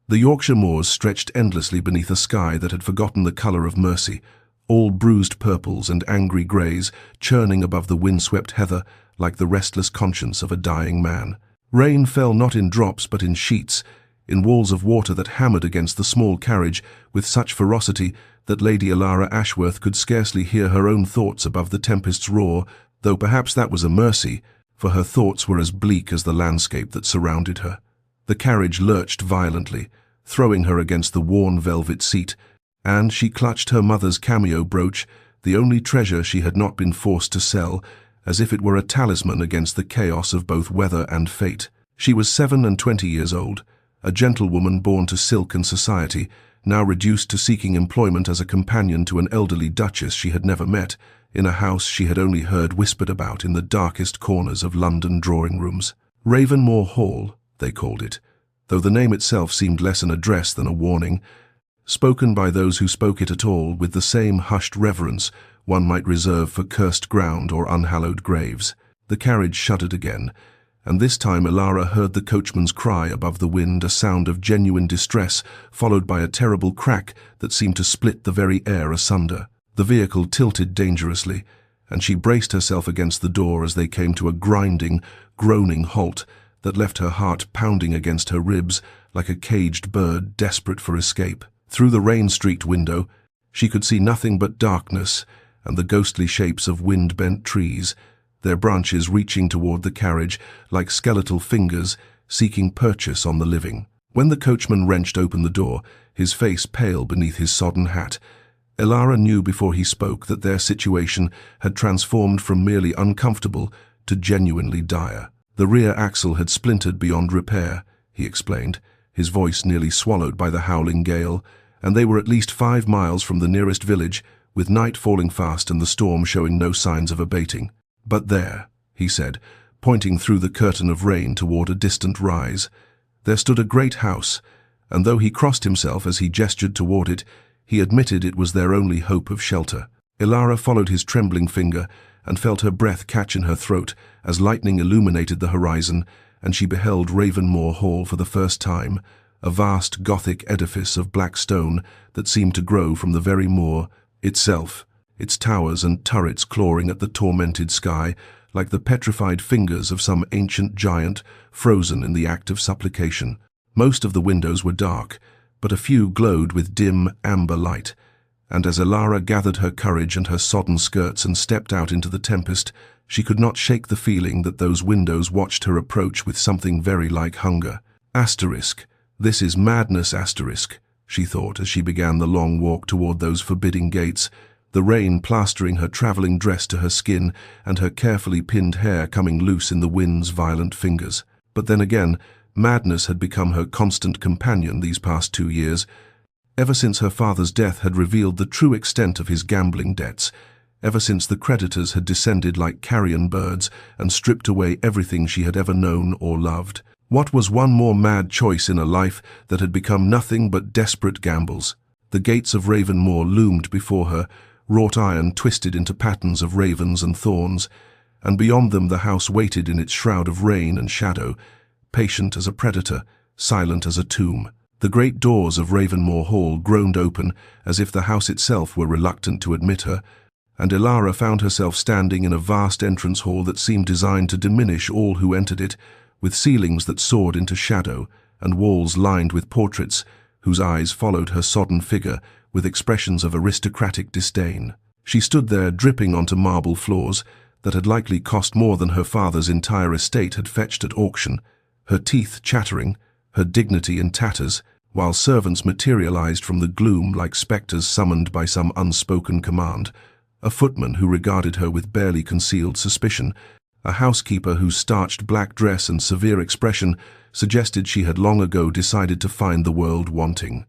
The Yorkshire moors stretched endlessly beneath a sky that had forgotten the colour of mercy, all bruised purples and angry greys churning above the windswept heather like the restless conscience of a dying man. Rain fell not in drops but in sheets, in walls of water that hammered against the small carriage with such ferocity that Lady Elara Ashworth could scarcely hear her own thoughts above the tempest's roar, though perhaps that was a mercy, for her thoughts were as bleak as the landscape that surrounded her. The carriage lurched violently, throwing her against the worn velvet seat, and she clutched her mother's cameo brooch, the only treasure she had not been forced to sell, as if it were a talisman against the chaos of both weather and fate. She was 27 years old, a gentlewoman born to silk and society, now reduced to seeking employment as a companion to an elderly duchess she had never met, in a house she had only heard whispered about in the darkest corners of London drawing-rooms. Ravenmoor Hall, they called it, though the name itself seemed less an address than a warning, spoken by those who spoke it at all with the same hushed reverence one might reserve for cursed ground or unhallowed graves. The carriage shuddered again, and this time Elara heard the coachman's cry above the wind, a sound of genuine distress, followed by a terrible crack that seemed to split the very air asunder. The vehicle tilted dangerously, and she braced herself against the door as they came to a grinding, groaning halt that left her heart pounding against her ribs like a caged bird desperate for escape. Through the rain-streaked window, she could see nothing but darkness and the ghostly shapes of wind-bent trees, their branches reaching toward the carriage like skeletal fingers seeking purchase on the living. When the coachman wrenched open the door, his face pale beneath his sodden hat, Elara knew before he spoke that their situation had transformed from merely uncomfortable to genuinely dire. The rear axle had splintered beyond repair, he explained, his voice nearly swallowed by the howling gale, and they were at least 5 miles from the nearest village, with night falling fast and the storm showing no signs of abating. But there, he said, pointing through the curtain of rain toward a distant rise, there stood a great house, and though he crossed himself as he gestured toward it, he admitted it was their only hope of shelter. Elara followed his trembling finger and felt her breath catch in her throat as lightning illuminated the horizon, and she beheld Ravenmoor Hall for the first time, a vast Gothic edifice of black stone that seemed to grow from the very moor itself, its towers and turrets clawing at the tormented sky like the petrified fingers of some ancient giant frozen in the act of supplication. Most of the windows were dark, but a few glowed with dim, amber light, and as Elara gathered her courage and her sodden skirts and stepped out into the tempest, she could not shake the feeling that those windows watched her approach with something very like hunger. This is madness, she thought as she began the long walk toward those forbidding gates, the rain plastering her travelling dress to her skin and her carefully pinned hair coming loose in the wind's violent fingers. But then again, madness had become her constant companion these past 2 years, ever since her father's death had revealed the true extent of his gambling debts, ever since the creditors had descended like carrion birds and stripped away everything she had ever known or loved. What was one more mad choice in a life that had become nothing but desperate gambles? The gates of Ravenmoor loomed before her, wrought iron twisted into patterns of ravens and thorns, and beyond them the house waited in its shroud of rain and shadow, patient as a predator, silent as a tomb. The great doors of Ravenmoor Hall groaned open as if the house itself were reluctant to admit her, and Elara found herself standing in a vast entrance hall that seemed designed to diminish all who entered it, with ceilings that soared into shadow and walls lined with portraits whose eyes followed her sodden figure with expressions of aristocratic disdain. She stood there dripping onto marble floors that had likely cost more than her father's entire estate had fetched at auction, her teeth chattering, her dignity in tatters, while servants materialized from the gloom like spectres summoned by some unspoken command, a footman who regarded her with barely concealed suspicion, a housekeeper whose starched black dress and severe expression suggested she had long ago decided to find the world wanting.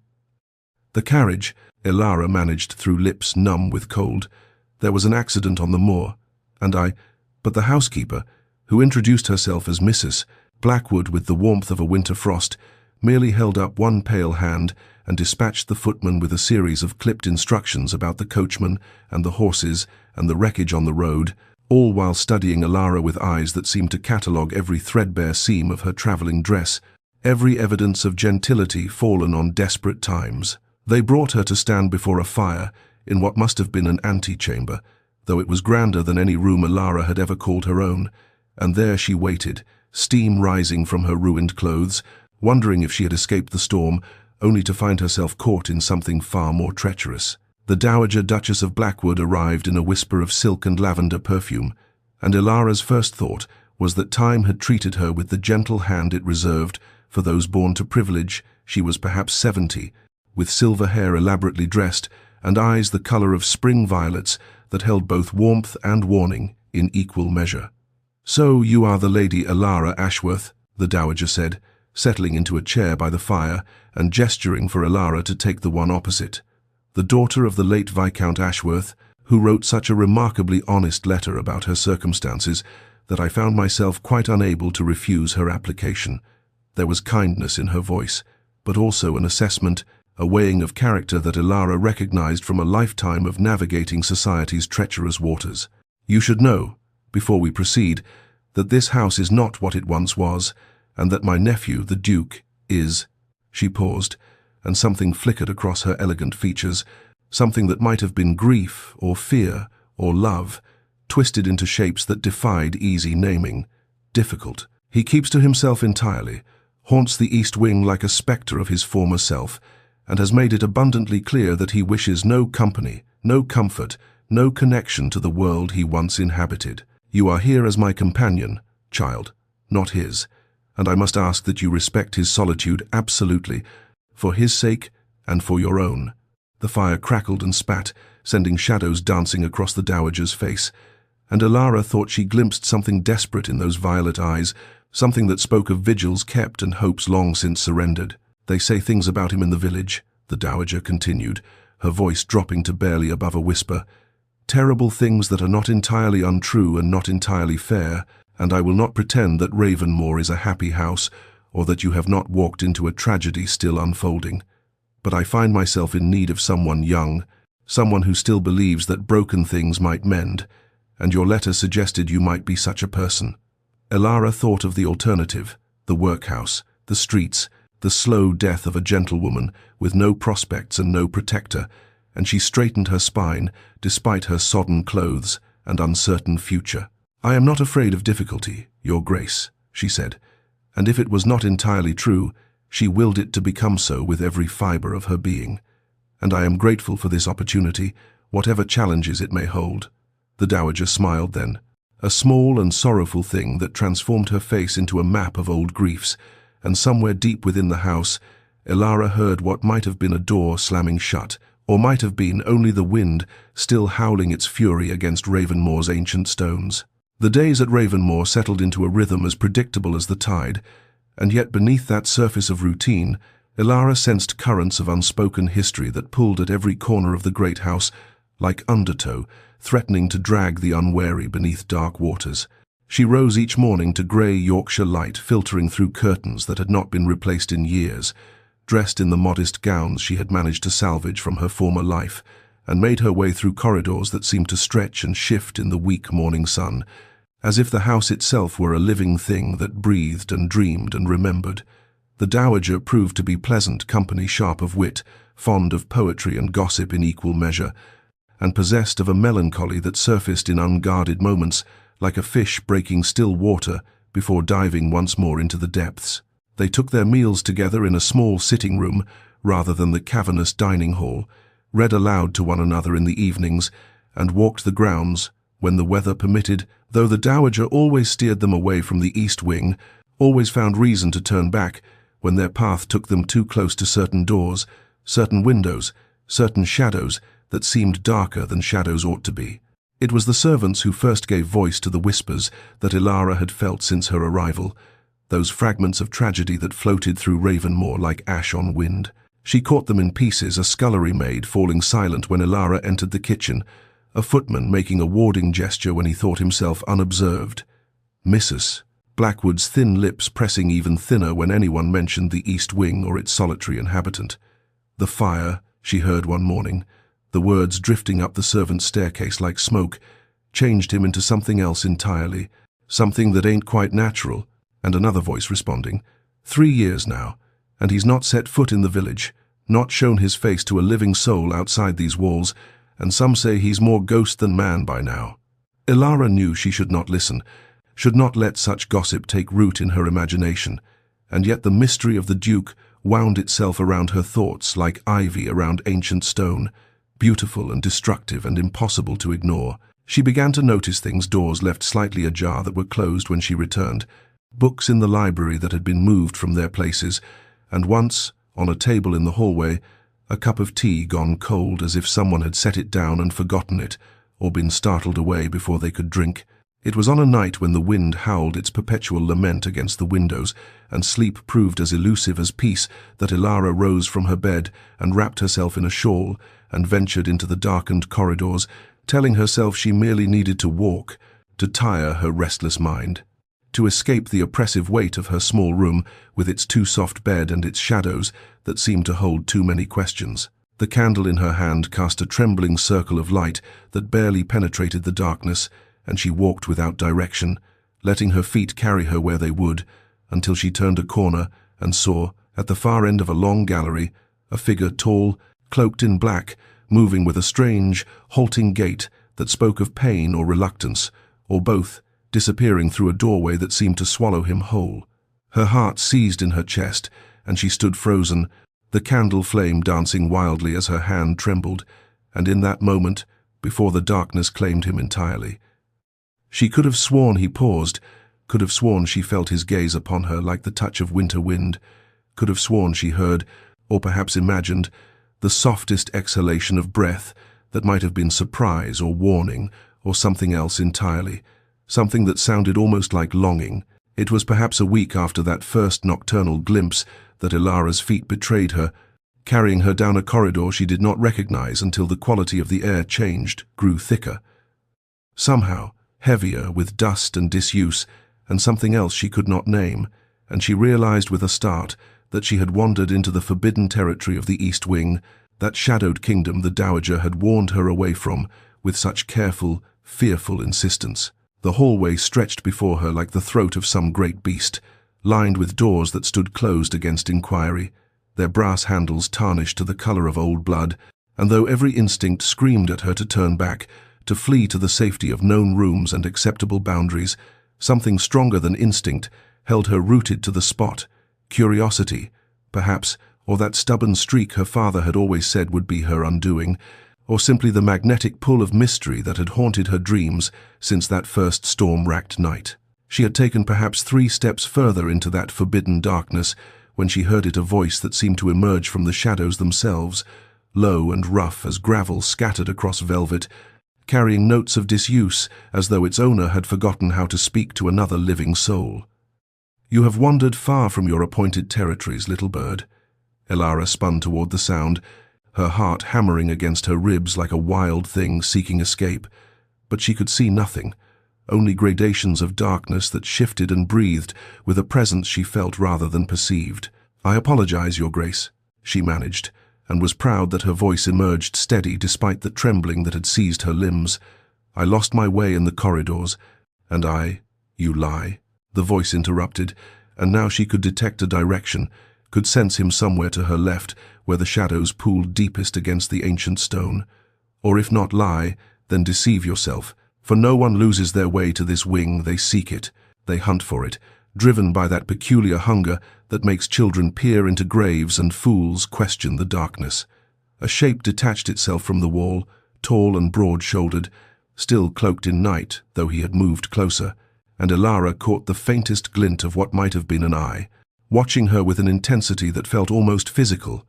The carriage, Elara managed through lips numb with cold. There was an accident on the moor, but the housekeeper, who introduced herself as Mrs. Blackwood with the warmth of a winter frost, merely held up one pale hand and dispatched the footman with a series of clipped instructions about the coachman and the horses and the wreckage on the road, all while studying Elara with eyes that seemed to catalogue every threadbare seam of her travelling dress. every evidence of gentility fallen on desperate times. They brought her to stand before a fire in what must have been an antechamber, though it was grander than any room Elara had ever called her own, and there she waited, steam rising from her ruined clothes, wondering if she had escaped the storm, only to find herself caught in something far more treacherous. The Dowager Duchess of Blackwood arrived in a whisper of silk and lavender perfume, and Elara's first thought was that time had treated her with the gentle hand it reserved for those born to privilege. She was perhaps 70, with silver hair elaborately dressed, and eyes the color of spring violets that held both warmth and warning in equal measure. "So you are the Lady Elara Ashworth," the Dowager said, settling into a chair by the fire and gesturing for Elara to take the one opposite. The daughter of the late Viscount Ashworth, who wrote such a remarkably honest letter about her circumstances that I found myself quite unable to refuse her application. There was kindness in her voice, but also an assessment, a weighing of character that Elara recognized from a lifetime of navigating society's treacherous waters. "You should know, before we proceed, that this house is not what it once was, and that my nephew, the Duke, is—" She paused, and something flickered across her elegant features, something that might have been grief or fear or love, twisted into shapes that defied easy naming. Difficult. "He keeps to himself entirely, haunts the East Wing like a spectre of his former self, and has made it abundantly clear that he wishes no company, no comfort, no connection to the world he once inhabited. You are here as my companion, child, not his, and I must ask that you respect his solitude absolutely, for his sake and for your own." The fire crackled and spat, sending shadows dancing across the Dowager's face, and Elara thought she glimpsed something desperate in those violet eyes, something that spoke of vigils kept and hopes long since surrendered. "They say things about him in the village," the Dowager continued, her voice dropping to barely above a whisper. "Terrible things that are not entirely untrue and not entirely fair, and I will not pretend that Ravenmoor is a happy house, or that you have not walked into a tragedy still unfolding. But I find myself in need of someone young, someone who still believes that broken things might mend, and your letter suggested you might be such a person." Elara thought of the alternative, the workhouse, the streets, the slow death of a gentlewoman with no prospects and no protector, and she straightened her spine despite her sodden clothes and uncertain future. "I am not afraid of difficulty, Your Grace," she said, and if it was not entirely true, she willed it to become so with every fiber of her being. "And I am grateful for this opportunity, whatever challenges it may hold." The Dowager smiled then, a small and sorrowful thing that transformed her face into a map of old griefs, and somewhere deep within the house, Elara heard what might have been a door slamming shut, or might have been only the wind still howling its fury against Ravenmoor's ancient stones. The days at Ravenmoor settled into a rhythm as predictable as the tide, and yet beneath that surface of routine, Elara sensed currents of unspoken history that pulled at every corner of the great house, like undertow, threatening to drag the unwary beneath dark waters. She rose each morning to grey Yorkshire light filtering through curtains that had not been replaced in years, dressed in the modest gowns she had managed to salvage from her former life, and made her way through corridors that seemed to stretch and shift in the weak morning sun, as if the house itself were a living thing that breathed and dreamed and remembered. The Dowager proved to be pleasant company, sharp of wit, fond of poetry and gossip in equal measure, and possessed of a melancholy that surfaced in unguarded moments, like a fish breaking still water before diving once more into the depths. They took their meals together in a small sitting room rather than the cavernous dining hall, read aloud to one another in the evenings, and walked the grounds when the weather permitted, though the Dowager always steered them away from the East Wing, always found reason to turn back when their path took them too close to certain doors, certain windows, certain shadows that seemed darker than shadows ought to be. It was the servants who first gave voice to the whispers that Elara had felt since her arrival, those fragments of tragedy that floated through Ravenmoor like ash on wind. She caught them in pieces, a scullery maid falling silent when Elara entered the kitchen, a footman making a warding gesture when he thought himself unobserved. Mrs. Blackwood's thin lips pressing even thinner when anyone mentioned the East Wing or its solitary inhabitant. "The fire," she heard one morning, the words drifting up the servants' staircase like smoke, changed him into something else entirely, something that ain't quite natural, and another voice responding, 3 years now, and he's not set foot in the village, not shown his face to a living soul outside these walls, and some say he's more ghost than man by now. Elara knew she should not listen, should not let such gossip take root in her imagination, and yet the mystery of the Duke wound itself around her thoughts like ivy around ancient stone, beautiful and destructive and impossible to ignore. She began to notice things, doors left slightly ajar that were closed when she returned, books in the library that had been moved from their places, and once, on a table in the hallway, a cup of tea gone cold as if someone had set it down and forgotten it, or been startled away before they could drink. It was on a night when the wind howled its perpetual lament against the windows, and sleep proved as elusive as peace, that Elara rose from her bed and wrapped herself in a shawl and ventured into the darkened corridors, telling herself she merely needed to walk, to tire her restless mind, to escape the oppressive weight of her small room with its too soft bed and its shadows that seemed to hold too many questions. The candle in her hand cast a trembling circle of light that barely penetrated the darkness, and she walked without direction, letting her feet carry her where they would, until she turned a corner and saw, at the far end of a long gallery, a figure tall, cloaked in black, moving with a strange, halting gait that spoke of pain or reluctance, or both, disappearing through a doorway that seemed to swallow him whole. Her heart seized in her chest, and she stood frozen, the candle flame dancing wildly as her hand trembled, and in that moment, before the darkness claimed him entirely, she could have sworn he paused, could have sworn she felt his gaze upon her like the touch of winter wind, could have sworn she heard, or perhaps imagined, the softest exhalation of breath that might have been surprise or warning or something else entirely, something that sounded almost like longing. It was perhaps a week after that first nocturnal glimpse that Elara's feet betrayed her, carrying her down a corridor she did not recognize until the quality of the air changed, grew thicker. Somehow, heavier with dust and disuse, and something else she could not name, and she realized with a start that she had wandered into the forbidden territory of the East Wing, that shadowed kingdom the Dowager had warned her away from with such careful, fearful insistence. The hallway stretched before her like the throat of some great beast, lined with doors that stood closed against inquiry, their brass handles tarnished to the color of old blood, and though every instinct screamed at her to turn back, to flee to the safety of known rooms and acceptable boundaries, something stronger than instinct held her rooted to the spot. Curiosity, perhaps, or that stubborn streak her father had always said would be her undoing, or simply the magnetic pull of mystery that had haunted her dreams since that first storm-racked night. She had taken perhaps 3 steps further into that forbidden darkness when she heard it, a voice that seemed to emerge from the shadows themselves, low and rough as gravel scattered across velvet, carrying notes of disuse as though its owner had forgotten how to speak to another living soul. "You have wandered far from your appointed territories, little bird." Elara spun toward the sound, her heart hammering against her ribs like a wild thing seeking escape, but she could see nothing, only gradations of darkness that shifted and breathed with a presence she felt rather than perceived. "I apologize, Your Grace," she managed, and was proud that her voice emerged steady despite the trembling that had seized her limbs. "I lost my way in the corridors, and You lie," the voice interrupted, and now she could detect a direction, could sense him somewhere to her left, where the shadows pooled deepest against the ancient stone. "Or if not lie, then deceive yourself, for no one loses their way to this wing, they seek it, they hunt for it, driven by that peculiar hunger that makes children peer into graves and fools question the darkness." A shape detached itself from the wall, tall and broad-shouldered, still cloaked in night, though he had moved closer, and Elara caught the faintest glint of what might have been an eye, watching her with an intensity that felt almost physical.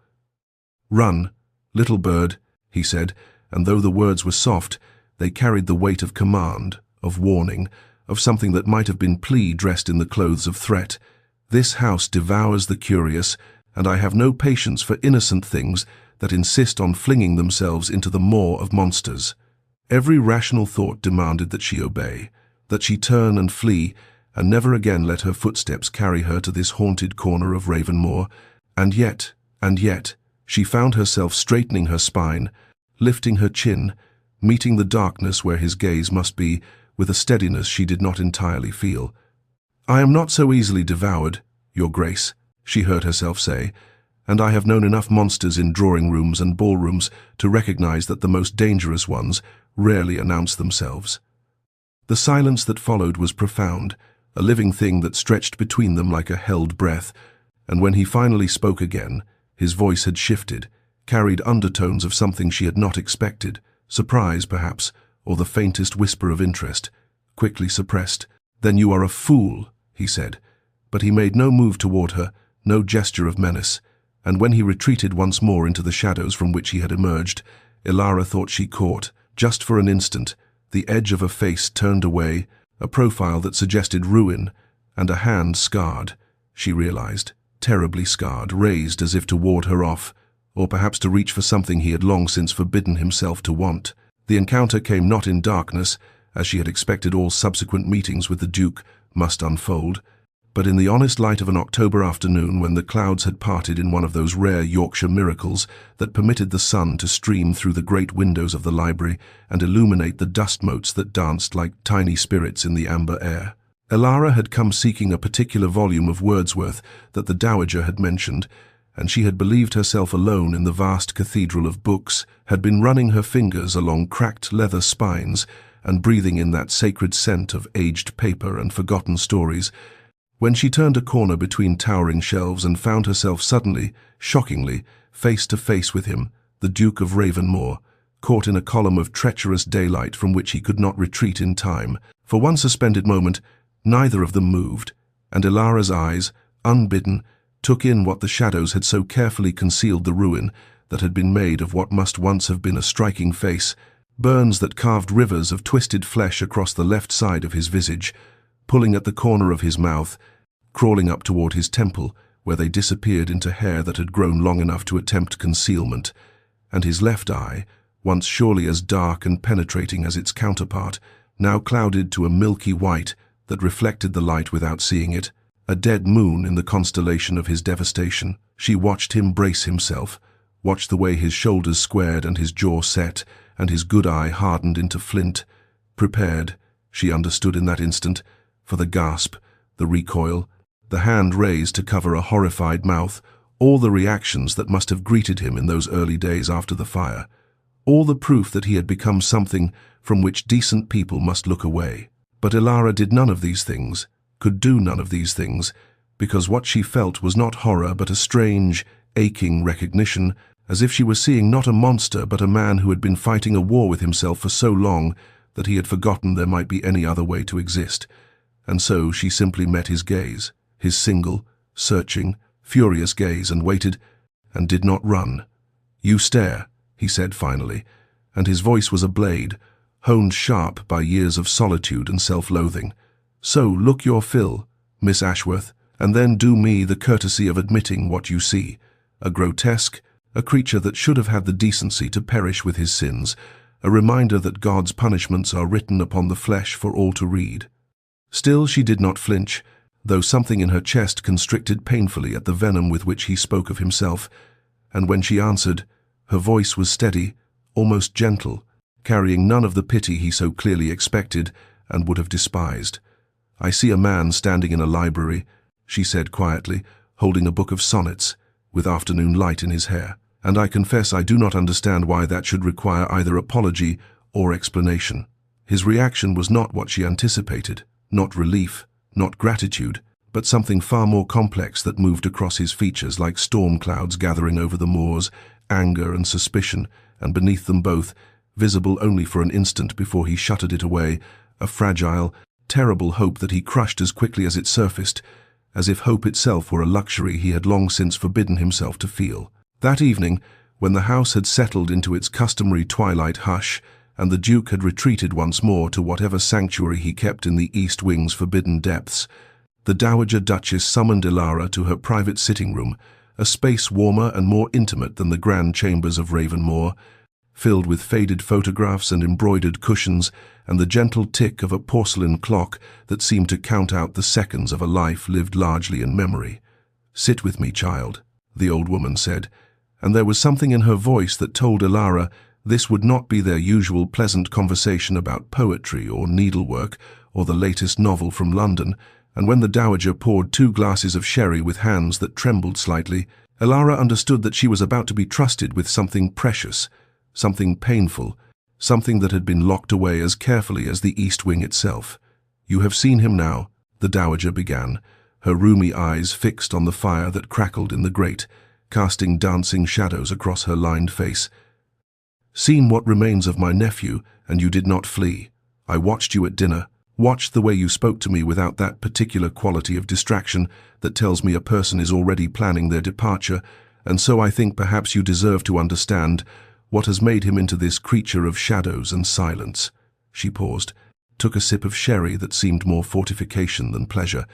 "Run, little bird," he said, and though the words were soft, they carried the weight of command, of warning, of something that might have been plea dressed in the clothes of threat. "This house devours the curious, and I have no patience for innocent things that insist on flinging themselves into the maw of monsters." Every rational thought demanded that she obey, that she turn and flee, and never again let her footsteps carry her to this haunted corner of Ravenmoor. And yet, she found herself straightening her spine, lifting her chin, meeting the darkness where his gaze must be, with a steadiness she did not entirely feel. "I am not so easily devoured, Your Grace," she heard herself say, and I have known enough monsters in drawing rooms and ballrooms to recognize that the most dangerous ones rarely announce themselves. The silence that followed was profound, a living thing that stretched between them like a held breath, and when he finally spoke again, his voice had shifted, carried undertones of something she had not expected, surprise perhaps, or the faintest whisper of interest, quickly suppressed. "Then you are a fool," he said, but he made no move toward her, no gesture of menace, and when he retreated once more into the shadows from which he had emerged, Elara thought she caught, just for an instant, the edge of a face turned away, a profile that suggested ruin, and a hand scarred, she realized, terribly scarred, raised as if to ward her off, or perhaps to reach for something he had long since forbidden himself to want. The encounter came not in darkness, as she had expected all subsequent meetings with the Duke must unfold, but in the honest light of an October afternoon when the clouds had parted in one of those rare Yorkshire miracles that permitted the sun to stream through the great windows of the library and illuminate the dust motes that danced like tiny spirits in the amber air. Elara had come seeking a particular volume of Wordsworth that the Dowager had mentioned, and she had believed herself alone in the vast cathedral of books, had been running her fingers along cracked leather spines and breathing in that sacred scent of aged paper and forgotten stories, when she turned a corner between towering shelves and found herself suddenly, shockingly, face to face with him, the Duke of Ravenmoor, caught in a column of treacherous daylight from which he could not retreat in time. For one suspended moment, neither of them moved, and Elara's eyes, unbidden, took in what the shadows had so carefully concealed the ruin that had been made of what must once have been a striking face, burns that carved rivers of twisted flesh across the left side of his visage, pulling at the corner of his mouth, crawling up toward his temple, where they disappeared into hair that had grown long enough to attempt concealment, and his left eye, once surely as dark and penetrating as its counterpart, now clouded to a milky white that reflected the light without seeing it, a dead moon in the constellation of his devastation. She watched him brace himself, watched the way his shoulders squared and his jaw set, and his good eye hardened into flint, prepared, she understood in that instant, for the gasp, the recoil, the hand raised to cover a horrified mouth, all the reactions that must have greeted him in those early days after the fire, all the proof that he had become something from which decent people must look away. But Elara did none of these things, could do none of these things, because what she felt was not horror but a strange, aching recognition, as if she were seeing not a monster but a man who had been fighting a war with himself for so long that he had forgotten there might be any other way to exist. And so she simply met his gaze, his single, searching, furious gaze, and waited, and did not run. "You stare," he said finally, and his voice was a blade, honed sharp by years of solitude and self-loathing. "So look your fill, Miss Ashworth, and then do me the courtesy of admitting what you see. A grotesque, a creature that should have had the decency to perish with his sins, a reminder that God's punishments are written upon the flesh for all to read." Still she did not flinch, though something in her chest constricted painfully at the venom with which he spoke of himself, and when she answered, her voice was steady, almost gentle, carrying none of the pity he so clearly expected and would have despised. "I see a man standing in a library," she said quietly, holding a book of sonnets, with afternoon light in his hair, "and I confess I do not understand why that should require either apology or explanation." His reaction was not what she anticipated, not relief, not gratitude, but something far more complex that moved across his features like storm clouds gathering over the moors, anger and suspicion, and beneath them both, visible only for an instant before he shuttered it away, a fragile, terrible hope that he crushed as quickly as it surfaced, as if hope itself were a luxury he had long since forbidden himself to feel. That evening, when the house had settled into its customary twilight hush, and the Duke had retreated once more to whatever sanctuary he kept in the East Wing's forbidden depths, the Dowager Duchess summoned Elara to her private sitting room, a space warmer and more intimate than the grand chambers of Ravenmoor, filled with faded photographs and embroidered cushions and the gentle tick of a porcelain clock that seemed to count out the seconds of a life lived largely in memory. "Sit with me, child," the old woman said, and there was something in her voice that told Elara this would not be their usual pleasant conversation about poetry or needlework or the latest novel from London, and when the dowager poured 2 glasses of sherry with hands that trembled slightly, Elara understood that she was about to be trusted with something precious, something painful, something that had been locked away as carefully as the East Wing itself. "You have seen him now," the dowager began, her rheumy eyes fixed on the fire that crackled in the grate, casting dancing shadows across her lined face. "Seen what remains of my nephew, and you did not flee. I watched you at dinner, watched the way you spoke to me without that particular quality of distraction that tells me a person is already planning their departure, and so I think perhaps you deserve to understand what has made him into this creature of shadows and silence." She paused, took a sip of sherry that seemed more fortification than pleasure,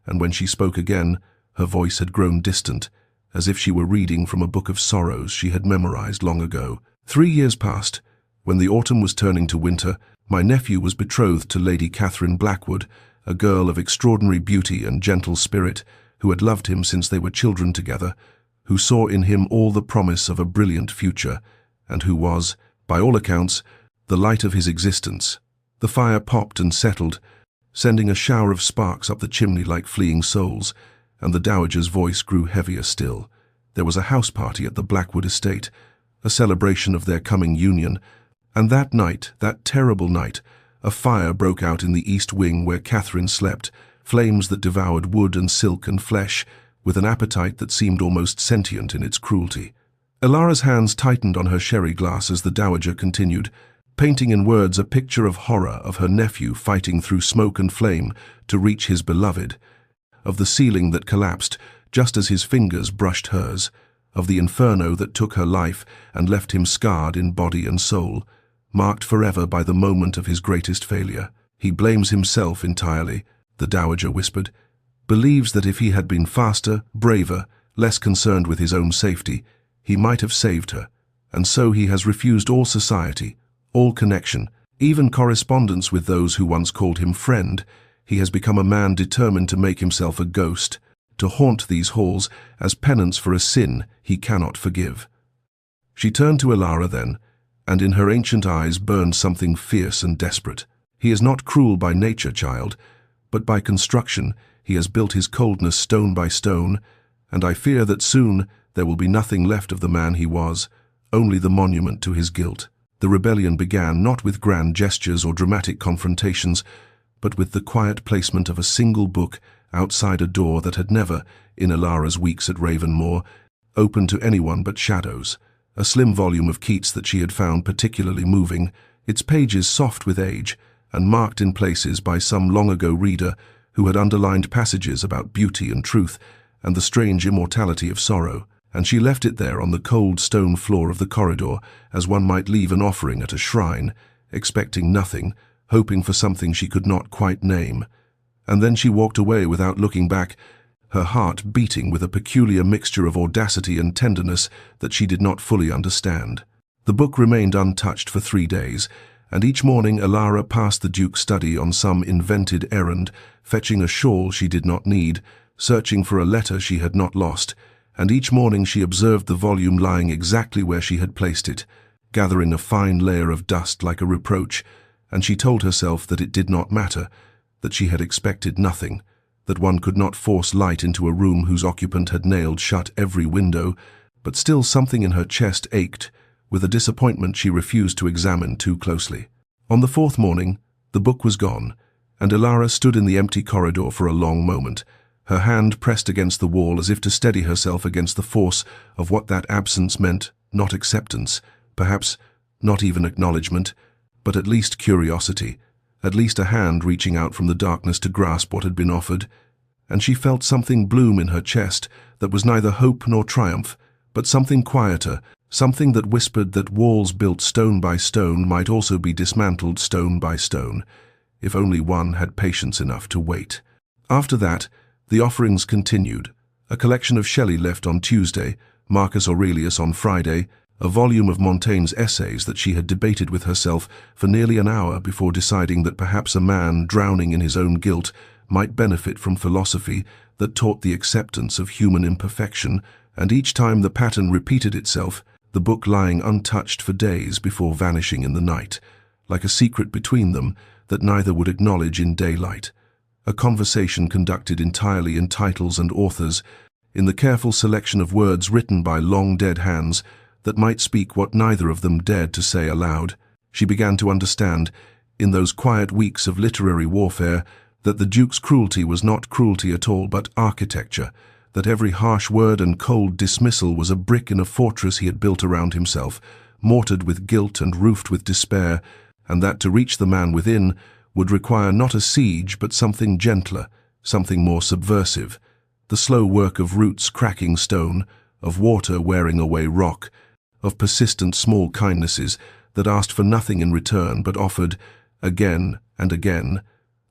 and when she spoke again, her voice had grown distant, as if she were reading from a book of sorrows she had memorized long ago. 3 years passed. When the autumn was turning to winter, my nephew was betrothed to Lady Catherine Blackwood, a girl of extraordinary beauty and gentle spirit, who had loved him since they were children together, who saw in him all the promise of a brilliant future, and who was, by all accounts, the light of his existence. The fire popped and settled, sending a shower of sparks up the chimney like fleeing souls, and the dowager's voice grew heavier still. There was a house party at the Blackwood estate, a celebration of their coming union, and that night, that terrible night, a fire broke out in the East Wing where Catherine slept, flames that devoured wood and silk and flesh, with an appetite that seemed almost sentient in its cruelty. Elara's hands tightened on her sherry glass as the dowager continued, painting in words a picture of horror of her nephew fighting through smoke and flame to reach his beloved, of the ceiling that collapsed just as his fingers brushed hers, of the inferno that took her life and left him scarred in body and soul, marked forever by the moment of his greatest failure. "He blames himself entirely," the dowager whispered, "believes that if he had been faster, braver, less concerned with his own safety, he might have saved her, and so he has refused all society, all connection, even correspondence with those who once called him friend. He has become a man determined to make himself a ghost, to haunt these halls as penance for a sin he cannot forgive." She turned to Elara then, and in her ancient eyes burned something fierce and desperate. "He is not cruel by nature, child, but by construction he has built his coldness stone by stone, and I fear that soon there will be nothing left of the man he was, only the monument to his guilt." The rebellion began not with grand gestures or dramatic confrontations, but with the quiet placement of a single book outside a door that had never, in Elara's weeks at Ravenmoor, opened to anyone but shadows. A slim volume of Keats that she had found particularly moving, its pages soft with age, and marked in places by some long-ago reader who had underlined passages about beauty and truth and the strange immortality of sorrow, and she left it there on the cold stone floor of the corridor as one might leave an offering at a shrine, expecting nothing, hoping for something she could not quite name. And then she walked away without looking back, her heart beating with a peculiar mixture of audacity and tenderness that she did not fully understand. The book remained untouched for 3 days, and each morning Elara passed the Duke's study on some invented errand, fetching a shawl she did not need, searching for a letter she had not lost, and each morning she observed the volume lying exactly where she had placed it, gathering a fine layer of dust like a reproach, and she told herself that it did not matter, that she had expected nothing, that one could not force light into a room whose occupant had nailed shut every window, but still something in her chest ached, with a disappointment she refused to examine too closely. On the 4th morning, the book was gone, and Elara stood in the empty corridor for a long moment, her hand pressed against the wall as if to steady herself against the force of what that absence meant, not acceptance, perhaps not even acknowledgement, but at least curiosity, at least a hand reaching out from the darkness to grasp what had been offered, and she felt something bloom in her chest that was neither hope nor triumph, but something quieter, something that whispered that walls built stone by stone might also be dismantled stone by stone, if only one had patience enough to wait. After that, the offerings continued. A collection of Shelley left on Tuesday, Marcus Aurelius on Friday, a volume of Montaigne's essays that she had debated with herself for nearly an hour before deciding that perhaps a man drowning in his own guilt might benefit from philosophy that taught the acceptance of human imperfection, and each time the pattern repeated itself, the book lying untouched for days before vanishing in the night, like a secret between them that neither would acknowledge in daylight. a conversation conducted entirely in titles and authors, in the careful selection of words written by long-dead hands that might speak what neither of them dared to say aloud. She began to understand, in those quiet weeks of literary warfare, that the Duke's cruelty was not cruelty at all but architecture, that every harsh word and cold dismissal was a brick in a fortress he had built around himself, mortared with guilt and roofed with despair, and that to reach the man within would require not a siege but something gentler, something more subversive, the slow work of roots cracking stone, of water wearing away rock, of persistent small kindnesses that asked for nothing in return but offered, again and again,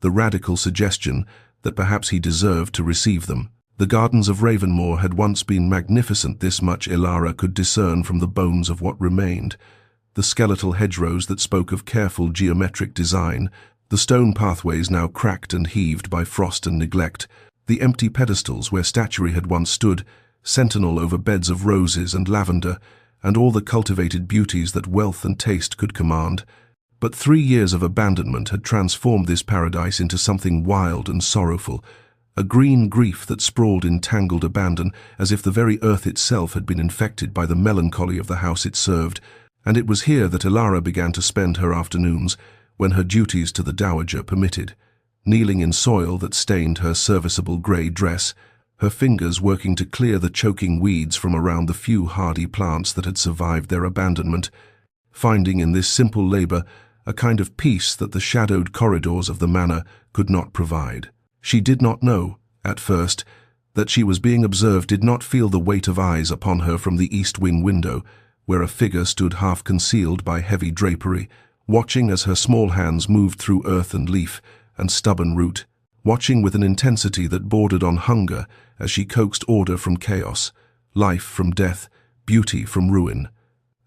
the radical suggestion that perhaps he deserved to receive them. The gardens of Ravenmoor had once been magnificent, this much Elara could discern from the bones of what remained. The skeletal hedgerows that spoke of careful geometric design, the stone pathways now cracked and heaved by frost and neglect, the empty pedestals where statuary had once stood, sentinel over beds of roses and lavender, and all the cultivated beauties that wealth and taste could command. But 3 years of abandonment had transformed this paradise into something wild and sorrowful, a green grief that sprawled in tangled abandon, as if the very earth itself had been infected by the melancholy of the house it served. And it was here that Elara began to spend her afternoons, when her duties to the dowager permitted, kneeling in soil that stained her serviceable grey dress, her fingers working to clear the choking weeds from around the few hardy plants that had survived their abandonment, finding in this simple labour a kind of peace that the shadowed corridors of the manor could not provide. She did not know, at first, that she was being observed, did not feel the weight of eyes upon her from the east wing window, where a figure stood half concealed by heavy drapery, watching as her small hands moved through earth and leaf and stubborn root, watching with an intensity that bordered on hunger as she coaxed order from chaos, life from death, beauty from ruin.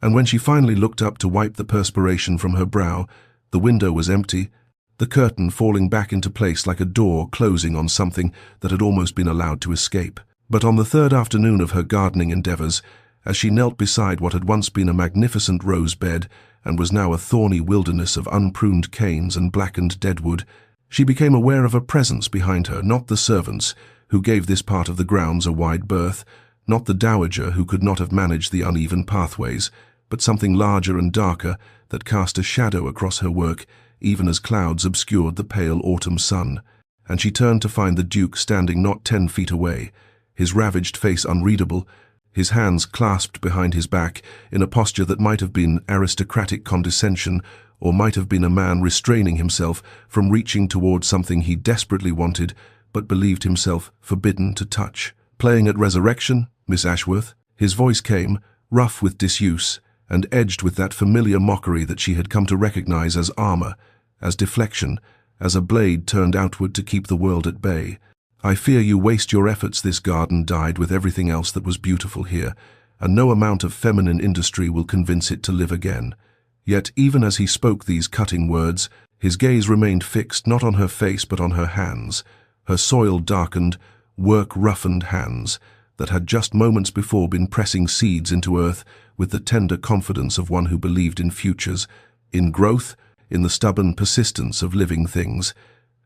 And when she finally looked up to wipe the perspiration from her brow, the window was empty, the curtain falling back into place like a door closing on something that had almost been allowed to escape. But on the third afternoon of her gardening endeavours, as she knelt beside what had once been a magnificent rose bed and was now a thorny wilderness of unpruned canes and blackened deadwood, she became aware of a presence behind her, not the servants, who gave this part of the grounds a wide berth, not the dowager who could not have managed the uneven pathways, but something larger and darker that cast a shadow across her work, even as clouds obscured the pale autumn sun. And she turned to find the Duke standing not 10 feet away, his ravaged face unreadable, his hands clasped behind his back in a posture that might have been aristocratic condescension, or might have been a man restraining himself from reaching toward something he desperately wanted but believed himself forbidden to touch. "Playing at resurrection, Miss Ashworth?" His voice came, rough with disuse, and edged with that familiar mockery that she had come to recognize as armor, as deflection, as a blade turned outward to keep the world at bay. "I fear you waste your efforts. This garden died with everything else that was beautiful here, and no amount of feminine industry will convince it to live again." Yet even as he spoke these cutting words, his gaze remained fixed not on her face but on her hands, her soil-darkened, work-roughened hands that had just moments before been pressing seeds into earth with the tender confidence of one who believed in futures, in growth, in the stubborn persistence of living things.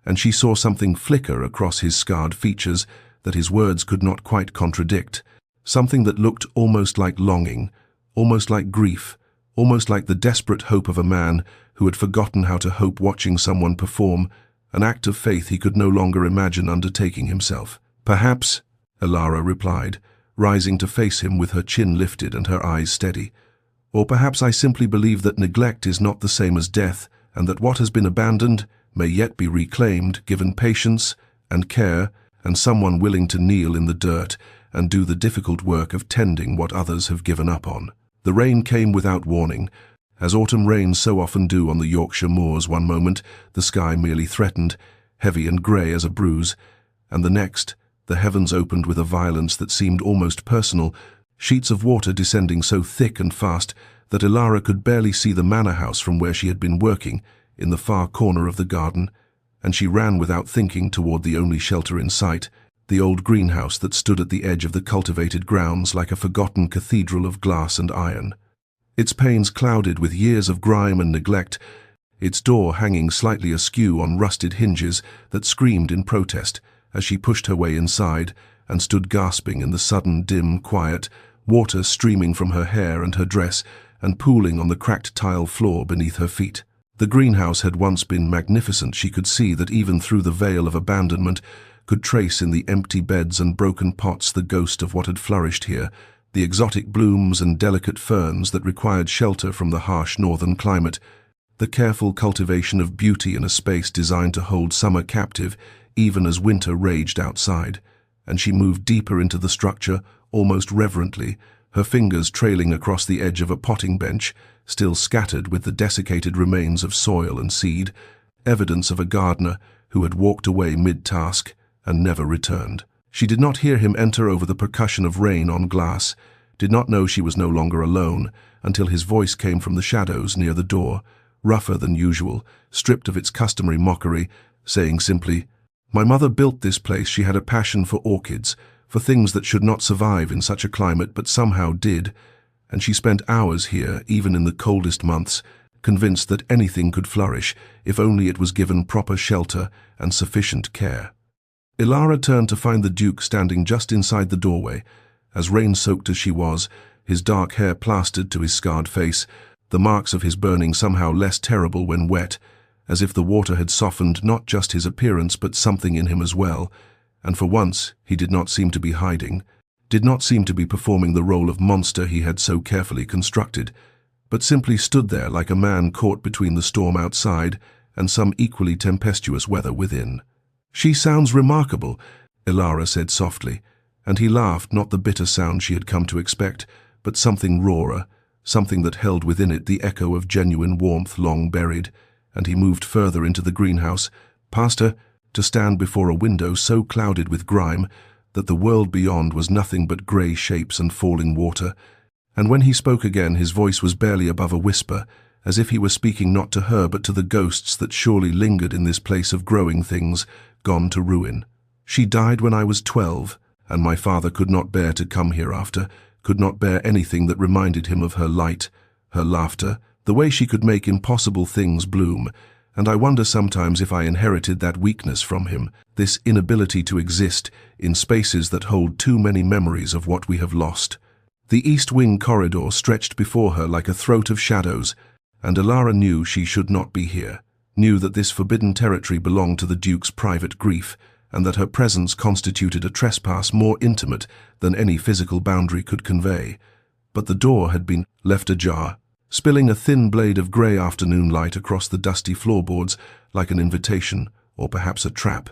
And she saw something flicker across his scarred features that his words could not quite contradict, something that looked almost like longing, almost like grief, almost like the desperate hope of a man who had forgotten how to hope watching someone perform an act of faith he could no longer imagine undertaking himself. "Perhaps," Elara replied, rising to face him with her chin lifted and her eyes steady, "or perhaps I simply believe that neglect is not the same as death, and that what has been abandoned may yet be reclaimed, given patience and care and someone willing to kneel in the dirt and do the difficult work of tending what others have given up on." The rain came without warning, as autumn rains so often do on the Yorkshire moors. One moment, the sky merely threatened, heavy and grey as a bruise, and the next, the heavens opened with a violence that seemed almost personal, sheets of water descending so thick and fast that Elara could barely see the manor house from where she had been working, in the far corner of the garden, and she ran without thinking toward the only shelter in sight, the old greenhouse that stood at the edge of the cultivated grounds like a forgotten cathedral of glass and iron. Its panes clouded with years of grime and neglect, its door hanging slightly askew on rusted hinges that screamed in protest as she pushed her way inside and stood gasping in the sudden dim quiet, water streaming from her hair and her dress and pooling on the cracked tile floor beneath her feet. The greenhouse had once been magnificent. She could see that even through the veil of abandonment, could trace in the empty beds and broken pots the ghost of what had flourished here, the exotic blooms and delicate ferns that required shelter from the harsh northern climate, the careful cultivation of beauty in a space designed to hold summer captive even as winter raged outside. And she moved deeper into the structure, almost reverently, her fingers trailing across the edge of a potting bench, still scattered with the desiccated remains of soil and seed, evidence of a gardener who had walked away mid-task and never returned. She did not hear him enter over the percussion of rain on glass, did not know she was no longer alone, until his voice came from the shadows near the door, rougher than usual, stripped of its customary mockery, saying simply, "My mother built this place. She had a passion for orchids, for things that should not survive in such a climate but somehow did, and she spent hours here, even in the coldest months, convinced that anything could flourish if only it was given proper shelter and sufficient care." Elara turned to find the Duke standing just inside the doorway, as rain-soaked as she was, his dark hair plastered to his scarred face, the marks of his burning somehow less terrible when wet, as if the water had softened not just his appearance but something in him as well, and for once he did not seem to be hiding, did not seem to be performing the role of monster he had so carefully constructed, but simply stood there like a man caught between the storm outside and some equally tempestuous weather within. "She sounds remarkable," Elara said softly, and he laughed, not the bitter sound she had come to expect, but something rawer, something that held within it the echo of genuine warmth long buried, and he moved further into the greenhouse, past her, to stand before a window so clouded with grime that the world beyond was nothing but grey shapes and falling water, and when he spoke again his voice was barely above a whisper, as if he were speaking not to her but to the ghosts that surely lingered in this place of growing things, gone to ruin. "She died when I was 12, and my father could not bear to come here after, could not bear anything that reminded him of her light, her laughter, the way she could make impossible things bloom, and I wonder sometimes if I inherited that weakness from him, this inability to exist in spaces that hold too many memories of what we have lost." The east wing corridor stretched before her like a throat of shadows, and Elara knew she should not be here, knew that this forbidden territory belonged to the Duke's private grief, and that her presence constituted a trespass more intimate than any physical boundary could convey. But the door had been left ajar, spilling a thin blade of grey afternoon light across the dusty floorboards like an invitation, or perhaps a trap,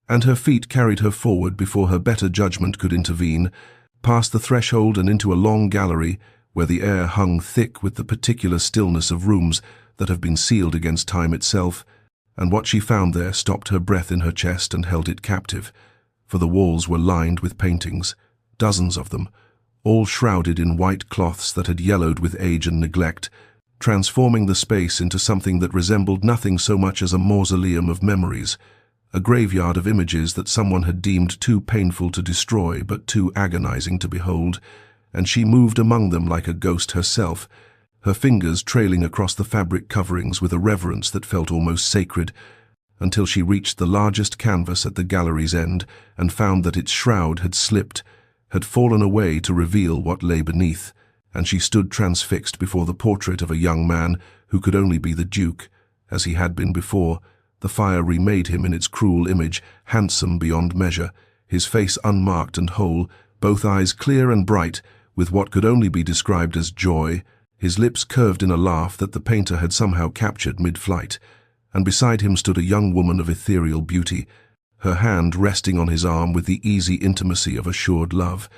and her feet carried her forward before her better judgment could intervene, past the threshold and into a long gallery where the air hung thick with the particular stillness of rooms that have been sealed against time itself, and what she found there stopped her breath in her chest and held it captive, for the walls were lined with paintings, dozens of them, all shrouded in white cloths that had yellowed with age and neglect, transforming the space into something that resembled nothing so much as a mausoleum of memories, a graveyard of images that someone had deemed too painful to destroy but too agonizing to behold, and she moved among them like a ghost herself, her fingers trailing across the fabric coverings with a reverence that felt almost sacred, until she reached the largest canvas at the gallery's end and found that its shroud had slipped, had fallen away to reveal what lay beneath, and she stood transfixed before the portrait of a young man who could only be the Duke, as he had been before. The fire remade him in its cruel image, handsome beyond measure, his face unmarked and whole, both eyes clear and bright, with what could only be described as joy, his lips curved in a laugh that the painter had somehow captured mid-flight, and beside him stood a young woman of ethereal beauty, her hand resting on his arm with the easy intimacy of assured love,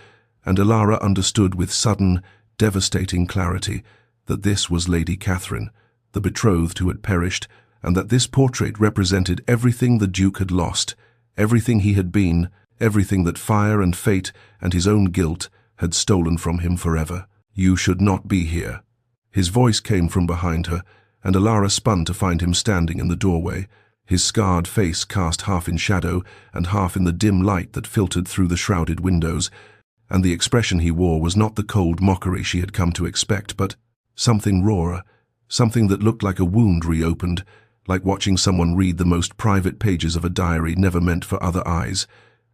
and Elara understood with sudden, devastating clarity that this was Lady Catherine, the betrothed who had perished, and that this portrait represented everything the Duke had lost, everything he had been, everything that fire and fate and his own guilt had stolen from him forever. "You should not be here." His voice came from behind her, and Elara spun to find him standing in the doorway, his scarred face cast half in shadow and half in the dim light that filtered through the shrouded windows, and the expression he wore was not the cold mockery she had come to expect, but something rawer, something that looked like a wound reopened, like watching someone read the most private pages of a diary never meant for other eyes,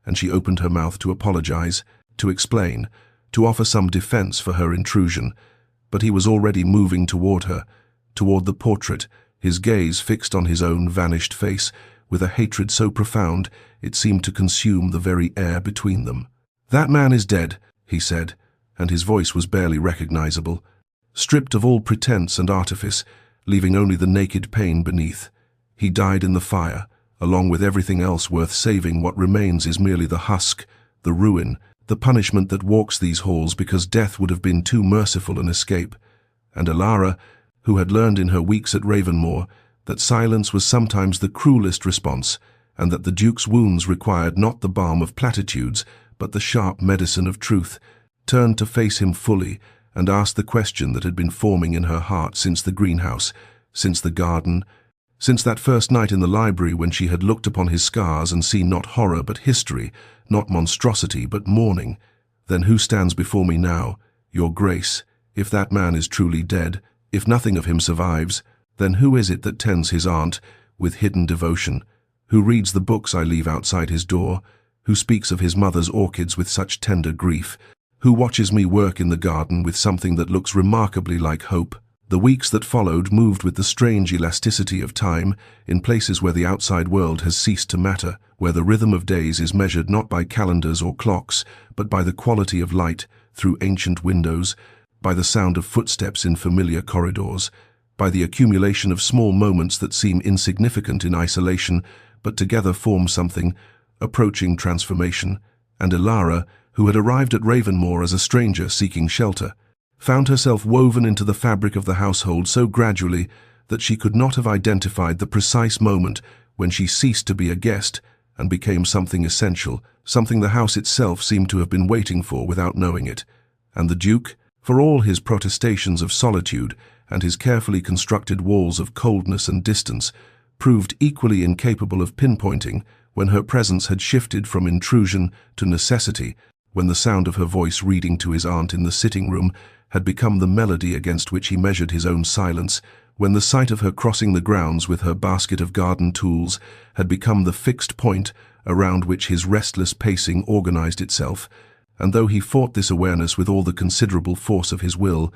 and she opened her mouth to apologize, to explain, to offer some defense for her intrusion, but he was already moving toward her, toward the portrait, his gaze fixed on his own vanished face, with a hatred so profound it seemed to consume the very air between them. "That man is dead," he said, and his voice was barely recognizable, stripped of all pretense and artifice, leaving only the naked pain beneath. He died in the fire. Along with everything else worth saving, what remains is merely the husk, the ruin, the punishment that walks these halls because death would have been too merciful an escape. And Elara, who had learned in her weeks at Ravenmoor that silence was sometimes the cruelest response, and that the Duke's wounds required not the balm of platitudes, but the sharp medicine of truth, turned to face him fully and asked the question that had been forming in her heart since the greenhouse, since the garden, since that first night in the library when she had looked upon his scars and seen not horror but history, not monstrosity but mourning. "Then who stands before me now? Your Grace, if that man is truly dead, if nothing of him survives, then who is it that tends his aunt with hidden devotion, who reads the books I leave outside his door, who speaks of his mother's orchids with such tender grief, who watches me work in the garden with something that looks remarkably like hope?" The weeks that followed moved with the strange elasticity of time in places where the outside world has ceased to matter, where the rhythm of days is measured not by calendars or clocks, but by the quality of light through ancient windows, by the sound of footsteps in familiar corridors, by the accumulation of small moments that seem insignificant in isolation, but together form something approaching transformation. And Elara, who had arrived at Ravenmoor as a stranger seeking shelter, found herself woven into the fabric of the household so gradually that she could not have identified the precise moment when she ceased to be a guest and became something essential, something the house itself seemed to have been waiting for without knowing it. And the Duke, for all his protestations of solitude and his carefully constructed walls of coldness and distance, proved equally incapable of pinpointing when her presence had shifted from intrusion to necessity, when the sound of her voice reading to his aunt in the sitting room had become the melody against which he measured his own silence, when the sight of her crossing the grounds with her basket of garden tools had become the fixed point around which his restless pacing organized itself. And though he fought this awareness with all the considerable force of his will,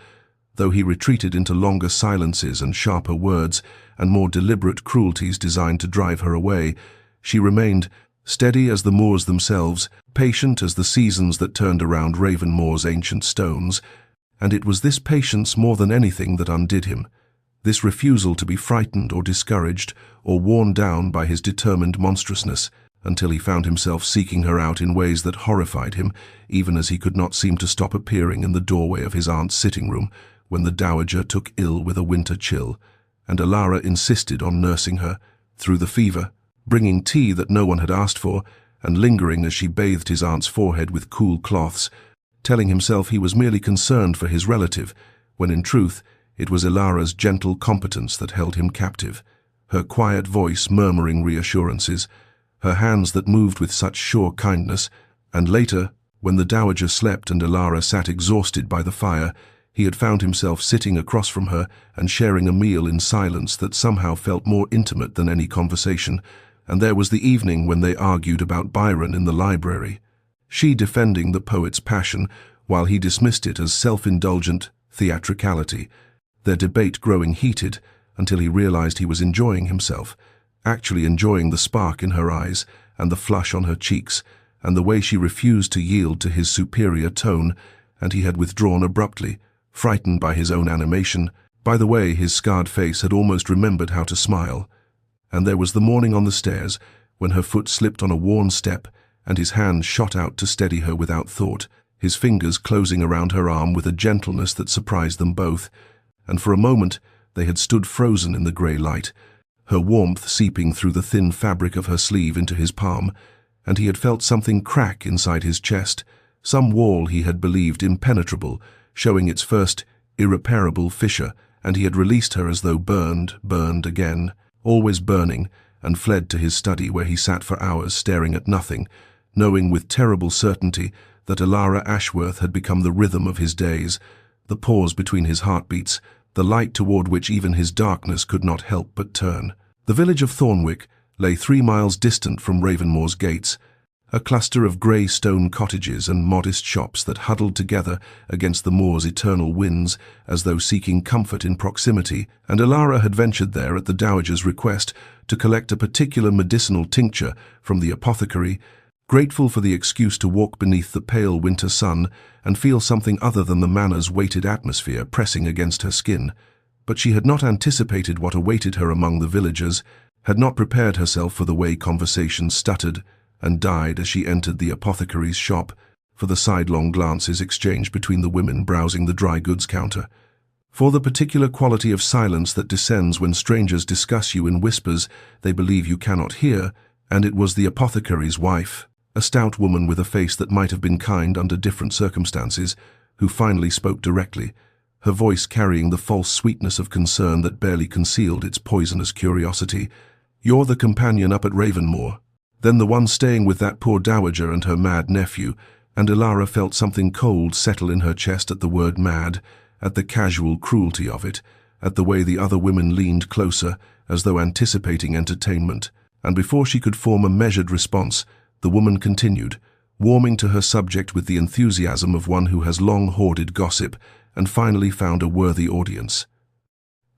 though he retreated into longer silences and sharper words and more deliberate cruelties designed to drive her away, she remained steady as the moors themselves, patient as the seasons that turned around Ravenmoor's ancient stones. And it was this patience more than anything that undid him, this refusal to be frightened or discouraged or worn down by his determined monstrousness, until he found himself seeking her out in ways that horrified him, even as he could not seem to stop appearing in the doorway of his aunt's sitting room when the dowager took ill with a winter chill, and Elara insisted on nursing her through the fever, bringing tea that no one had asked for, and lingering as she bathed his aunt's forehead with cool cloths, telling himself he was merely concerned for his relative, when in truth it was Elara's gentle competence that held him captive, her quiet voice murmuring reassurances, her hands that moved with such sure kindness. And later, when the dowager slept and Elara sat exhausted by the fire, he had found himself sitting across from her and sharing a meal in silence that somehow felt more intimate than any conversation. And there was the evening when they argued about Byron in the library, she defending the poet's passion, while he dismissed it as self-indulgent theatricality, their debate growing heated until he realized he was enjoying himself, actually enjoying the spark in her eyes and the flush on her cheeks, and the way she refused to yield to his superior tone, and he had withdrawn abruptly, frightened by his own animation. By the way, his scarred face had almost remembered how to smile. And there was the morning on the stairs, when her foot slipped on a worn step, and his hand shot out to steady her without thought, his fingers closing around her arm with a gentleness that surprised them both. And for a moment they had stood frozen in the grey light, her warmth seeping through the thin fabric of her sleeve into his palm, and he had felt something crack inside his chest, some wall he had believed impenetrable, showing its first irreparable fissure, and he had released her as though burned again, always burning, and fled to his study where he sat for hours staring at nothing, knowing with terrible certainty that Elara Ashworth had become the rhythm of his days, the pause between his heartbeats, the light toward which even his darkness could not help but turn. The village of Thornwick lay 3 miles distant from Ravenmoor's gates, a cluster of grey stone cottages and modest shops that huddled together against the moor's eternal winds as though seeking comfort in proximity, and Elara had ventured there at the dowager's request to collect a particular medicinal tincture from the apothecary, grateful for the excuse to walk beneath the pale winter sun and feel something other than the Manor's weighted atmosphere pressing against her skin. But she had not anticipated what awaited her among the villagers, had not prepared herself for the way conversation stuttered and died as she entered the apothecary's shop, for the sidelong glances exchanged between the women browsing the dry goods counter. For the particular quality of silence that descends when strangers discuss you in whispers they believe you cannot hear, and it was the apothecary's wife, a stout woman with a face that might have been kind under different circumstances, who finally spoke directly, her voice carrying the false sweetness of concern that barely concealed its poisonous curiosity. "You're the companion up at Ravenmoor, then the one staying with that poor dowager and her mad nephew," and Elara felt something cold settle in her chest at the word mad, at the casual cruelty of it, at the way the other women leaned closer, as though anticipating entertainment. And before she could form a measured response, the woman continued, warming to her subject with the enthusiasm of one who has long hoarded gossip and finally found a worthy audience.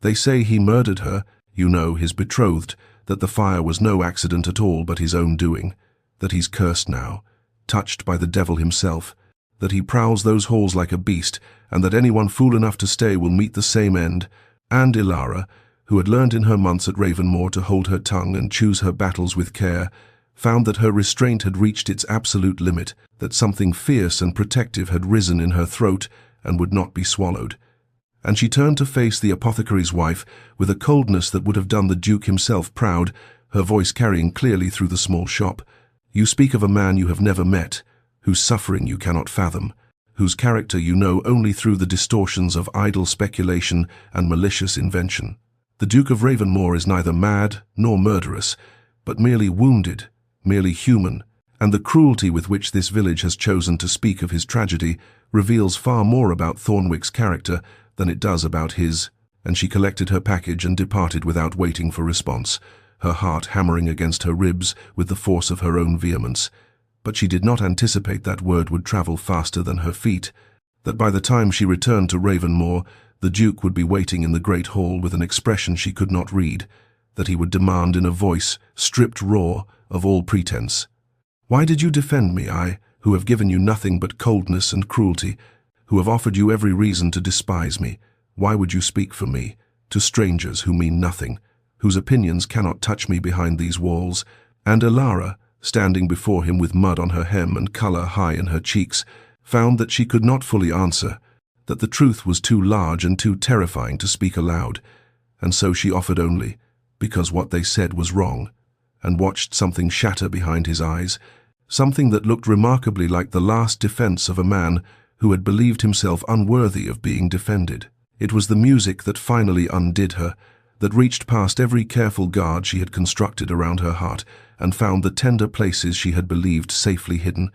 "They say he murdered her, you know, his betrothed, that the fire was no accident at all but his own doing, that he's cursed now, touched by the devil himself, that he prowls those halls like a beast, and that anyone fool enough to stay will meet the same end." And Elara, who had learned in her months at Ravenmoor to hold her tongue and choose her battles with care, found that her restraint had reached its absolute limit, that something fierce and protective had risen in her throat and would not be swallowed. And she turned to face the apothecary's wife with a coldness that would have done the Duke himself proud, her voice carrying clearly through the small shop. "You speak of a man you have never met, whose suffering you cannot fathom, whose character you know only through the distortions of idle speculation and malicious invention. The Duke of Ravenmoor is neither mad nor murderous, but merely wounded, merely human, and the cruelty with which this village has chosen to speak of his tragedy reveals far more about Thornwick's character than it does about his." And she collected her package and departed without waiting for response, her heart hammering against her ribs with the force of her own vehemence. But she did not anticipate that word would travel faster than her feet, that by the time she returned to Ravenmoor, the Duke would be waiting in the great hall with an expression she could not read, that he would demand in a voice, stripped raw, of all pretense, "Why did you defend me, I, who have given you nothing but coldness and cruelty, who have offered you every reason to despise me? Why would you speak for me, to strangers who mean nothing, whose opinions cannot touch me behind these walls?" And Elara, standing before him with mud on her hem and colour high in her cheeks, found that she could not fully answer, that the truth was too large and too terrifying to speak aloud, and so she offered only, because what they said was wrong, and watched something shatter behind his eyes, something that looked remarkably like the last defense of a man who had believed himself unworthy of being defended. It was the music that finally undid her, that reached past every careful guard she had constructed around her heart and found the tender places she had believed safely hidden,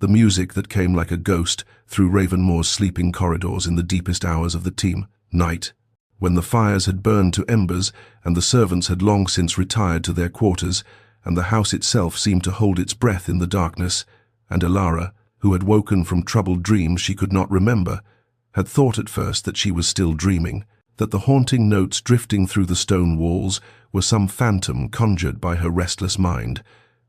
the music that came like a ghost through Ravenmoor's sleeping corridors in the deepest hours of the night, when the fires had burned to embers and the servants had long since retired to their quarters, and the house itself seemed to hold its breath in the darkness, and Elara, who had woken from troubled dreams she could not remember, had thought at first that she was still dreaming, that the haunting notes drifting through the stone walls were some phantom conjured by her restless mind.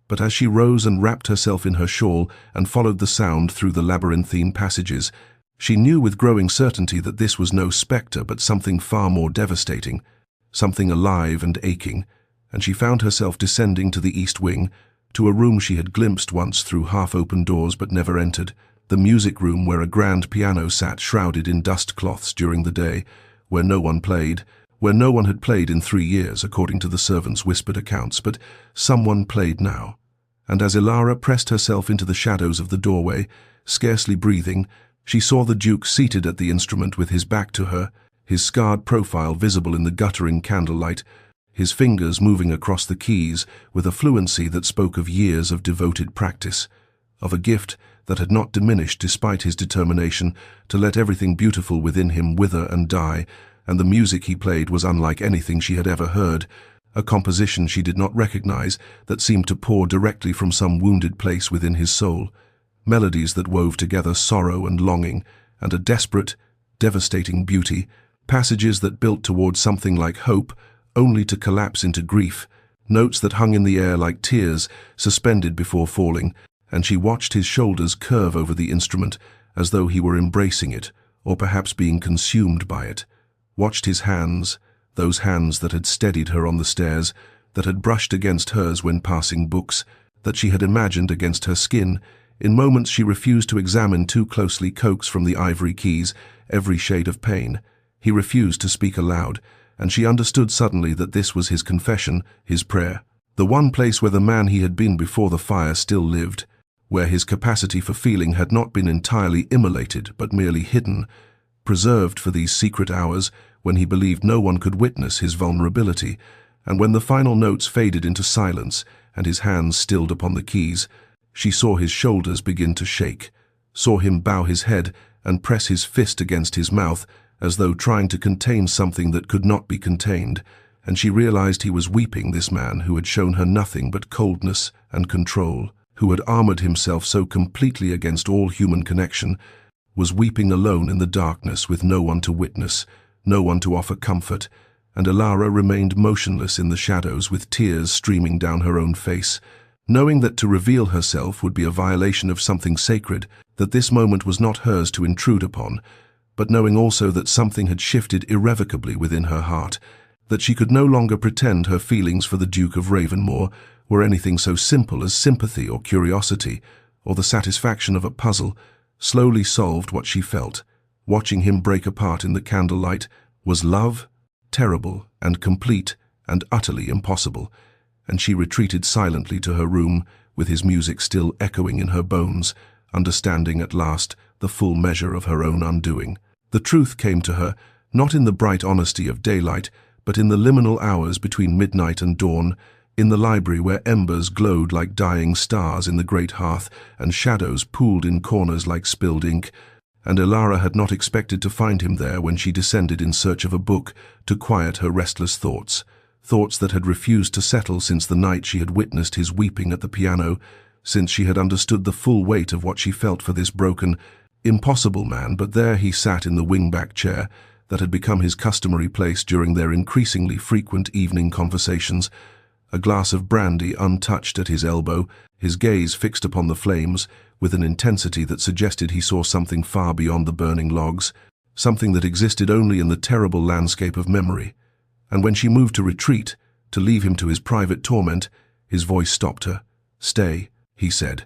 But as she rose and wrapped herself in her shawl and followed the sound through the labyrinthine passages, she knew with growing certainty that this was no spectre but something far more devastating, something alive and aching, and she found herself descending to the east wing, to a room she had glimpsed once through half-open doors but never entered, the music room where a grand piano sat shrouded in dust cloths during the day, where no one played, where no one had played in 3 years, according to the servants' whispered accounts, but someone played now. And as Elara pressed herself into the shadows of the doorway, scarcely breathing, she saw the Duke seated at the instrument with his back to her, his scarred profile visible in the guttering candlelight, his fingers moving across the keys with a fluency that spoke of years of devoted practice, of a gift that had not diminished despite his determination to let everything beautiful within him wither and die, and the music he played was unlike anything she had ever heard, a composition she did not recognize that seemed to pour directly from some wounded place within his soul, melodies that wove together sorrow and longing, and a desperate, devastating beauty, passages that built toward something like hope, only to collapse into grief, notes that hung in the air like tears suspended before falling, and she watched his shoulders curve over the instrument as though he were embracing it, or perhaps being consumed by it, watched his hands, those hands that had steadied her on the stairs, that had brushed against hers when passing books, that she had imagined against her skin. In moments she refused to examine too closely, coax from the ivory keys every shade of pain. He refused to speak aloud, and she understood suddenly that this was his confession, his prayer. The one place where the man he had been before the fire still lived, where his capacity for feeling had not been entirely immolated but merely hidden, preserved for these secret hours when he believed no one could witness his vulnerability, and when the final notes faded into silence and his hands stilled upon the keys, she saw his shoulders begin to shake, saw him bow his head and press his fist against his mouth as though trying to contain something that could not be contained, and she realized he was weeping, this man who had shown her nothing but coldness and control, who had armored himself so completely against all human connection, was weeping alone in the darkness with no one to witness, no one to offer comfort, and Elara remained motionless in the shadows with tears streaming down her own face, knowing that to reveal herself would be a violation of something sacred, that this moment was not hers to intrude upon, but knowing also that something had shifted irrevocably within her heart, that she could no longer pretend her feelings for the Duke of Ravenmoor were anything so simple as sympathy or curiosity, or the satisfaction of a puzzle, slowly solved what she felt. Watching him break apart in the candlelight was love, terrible and complete and utterly impossible, and she retreated silently to her room with his music still echoing in her bones, understanding at last the full measure of her own undoing. The truth came to her, not in the bright honesty of daylight, but in the liminal hours between midnight and dawn, in the library where embers glowed like dying stars in the great hearth and shadows pooled in corners like spilled ink, and Elara had not expected to find him there when she descended in search of a book to quiet her restless thoughts, thoughts that had refused to settle since the night she had witnessed his weeping at the piano, since she had understood the full weight of what she felt for this broken, impossible man. But there he sat in the wing-back chair that had become his customary place during their increasingly frequent evening conversations, a glass of brandy untouched at his elbow, his gaze fixed upon the flames with an intensity that suggested he saw something far beyond the burning logs, something that existed only in the terrible landscape of memory. And when she moved to retreat, to leave him to his private torment, his voice stopped her. "Stay," he said,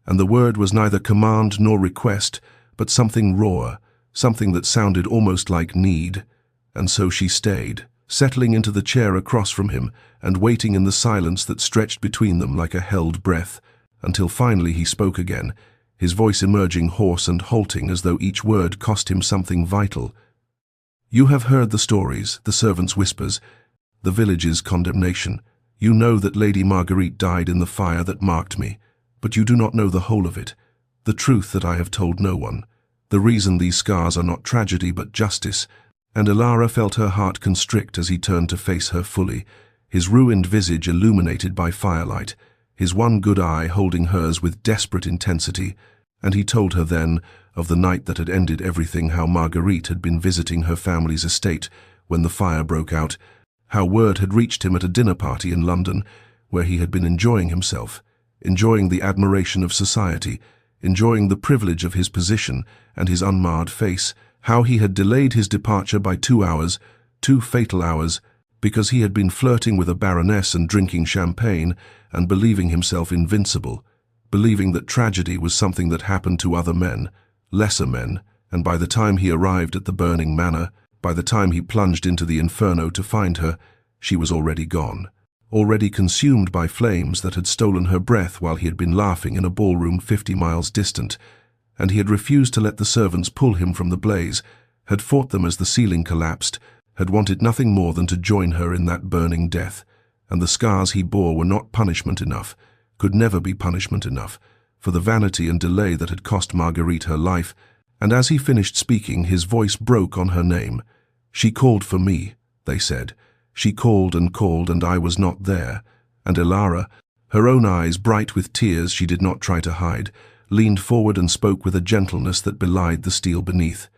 and the word was neither command nor request, but something raw, something that sounded almost like need. And so she stayed, settling into the chair across from him and waiting in the silence that stretched between them like a held breath, until finally he spoke again, his voice emerging hoarse and halting as though each word cost him something vital. "You have heard the stories, the servants' whispers, the village's condemnation. You know that Lady Marguerite died in the fire that marked me, but you do not know the whole of it, the truth that I have told no one, the reason these scars are not tragedy but justice." And Elara felt her heart constrict as he turned to face her fully, his ruined visage illuminated by firelight, his one good eye holding hers with desperate intensity, and he told her then of the night that had ended everything, how Marguerite had been visiting her family's estate when the fire broke out, how word had reached him at a dinner party in London, where he had been enjoying himself, enjoying the admiration of society, enjoying the privilege of his position and his unmarred face, how he had delayed his departure by 2 hours, 2 fatal hours, because he had been flirting with a baroness and drinking champagne and believing himself invincible, believing that tragedy was something that happened to other men, lesser men, and by the time he arrived at the burning manor, by the time he plunged into the inferno to find her, she was already gone, already consumed by flames that had stolen her breath while he had been laughing in a ballroom 50 miles distant, and he had refused to let the servants pull him from the blaze, had fought them as the ceiling collapsed, had wanted nothing more than to join her in that burning death, and the scars he bore were not punishment enough, could never be punishment enough, for the vanity and delay that had cost Marguerite her life. And as he finished speaking, his voice broke on her name. "She called for me," they said. "She called, and I was not there." And Elara, her own eyes bright with tears she did not try to hide, leaned forward and spoke with a gentleness that belied the steel beneath.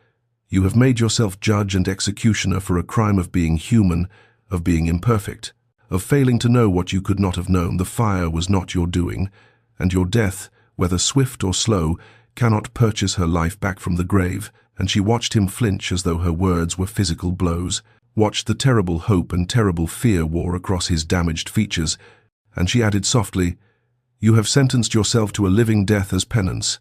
"You have made yourself judge and executioner for a crime of being human, of being imperfect, of failing to know what you could not have known. The fire was not your doing, and your death, whether swift or slow, cannot purchase her life back from the grave." And she watched him flinch as though her words were physical blows, watched the terrible hope and terrible fear war across his damaged features, and she added softly, "You have sentenced yourself to a living death as penance.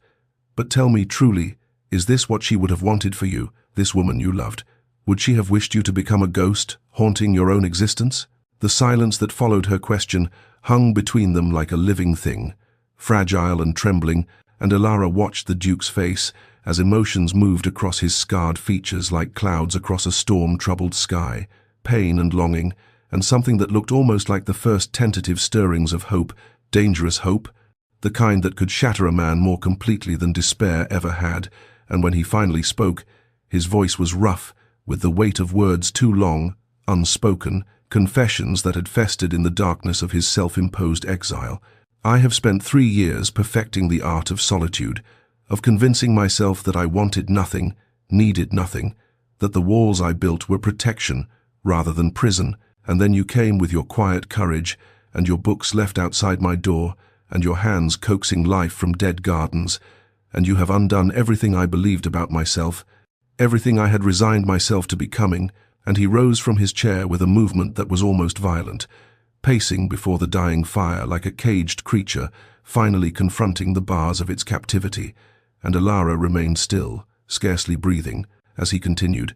But tell me truly, is this what she would have wanted for you, this woman you loved? Would she have wished you to become a ghost, haunting your own existence?" The silence that followed her question hung between them like a living thing, fragile and trembling, and Elara watched the Duke's face as emotions moved across his scarred features like clouds across a storm-troubled sky, pain and longing, and something that looked almost like the first tentative stirrings of hope, dangerous hope, the kind that could shatter a man more completely than despair ever had. And when he finally spoke, his voice was rough, with the weight of words too long, unspoken, confessions that had festered in the darkness of his self-imposed exile. "I have spent 3 years perfecting the art of solitude, of convincing myself that I wanted nothing, needed nothing, that the walls I built were protection rather than prison, and then you came with your quiet courage, and your books left outside my door, and your hands coaxing life from dead gardens, and you have undone everything I believed about myself, everything I had resigned myself to becoming." And he rose from his chair with a movement that was almost violent, pacing before the dying fire like a caged creature, finally confronting the bars of its captivity. And Elara remained still, scarcely breathing, as he continued,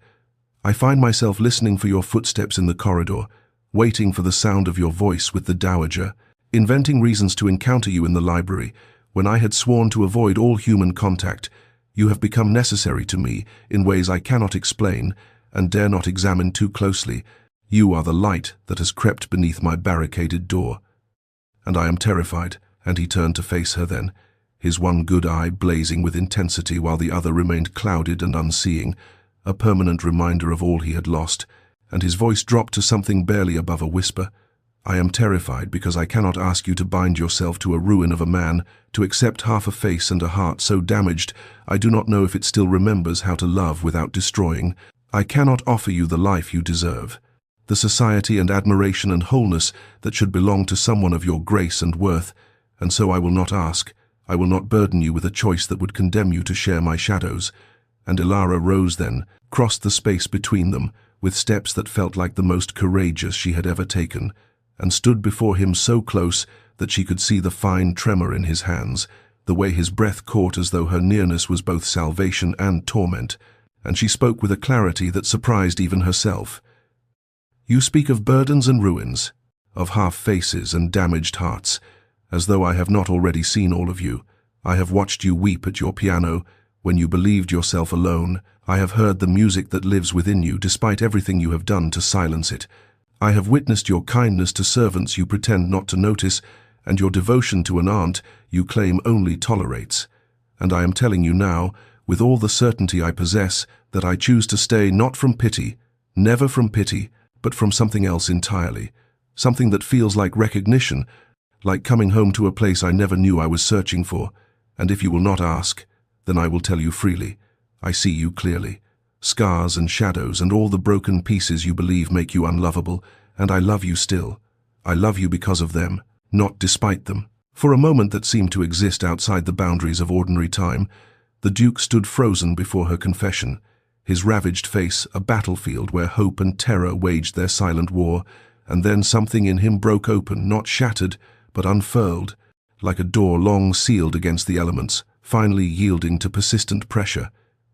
"I find myself listening for your footsteps in the corridor, waiting for the sound of your voice with the dowager, inventing reasons to encounter you in the library. When I had sworn to avoid all human contact, you have become necessary to me in ways I cannot explain and dare not examine too closely. You are the light that has crept beneath my barricaded door. And I am terrified." And he turned to face her then, his one good eye blazing with intensity while the other remained clouded and unseeing, a permanent reminder of all he had lost, and his voice dropped to something barely above a whisper. "I am terrified because I cannot ask you to bind yourself to a ruin of a man, to accept half a face and a heart so damaged I do not know if it still remembers how to love without destroying. I cannot offer you the life you deserve, the society and admiration and wholeness that should belong to someone of your grace and worth, and so I will not ask. I will not burden you with a choice that would condemn you to share my shadows." And Elara rose then, crossed the space between them, with steps that felt like the most courageous she had ever taken, and stood before him so close that she could see the fine tremor in his hands, the way his breath caught as though her nearness was both salvation and torment, and she spoke with a clarity that surprised even herself. "You speak of burdens and ruins, of half-faces and damaged hearts, as though I have not already seen all of you. I have watched you weep at your piano when you believed yourself alone. I have heard the music that lives within you despite everything you have done to silence it. I have witnessed your kindness to servants you pretend not to notice, and your devotion to an aunt you claim only tolerates. And I am telling you now, with all the certainty I possess, that I choose to stay not from pity, never from pity, but from something else entirely, something that feels like recognition, like coming home to a place I never knew I was searching for. And if you will not ask, then I will tell you freely. I see you clearly. Scars and shadows and all the broken pieces you believe make you unlovable, and I love you still. I love you because of them, not despite them." For a moment that seemed to exist outside the boundaries of ordinary time, the Duke stood frozen before her confession, his ravaged face a battlefield where hope and terror waged their silent war, and then something in him broke open, not shattered, but unfurled, like a door long sealed against the elements, finally yielding to persistent pressure,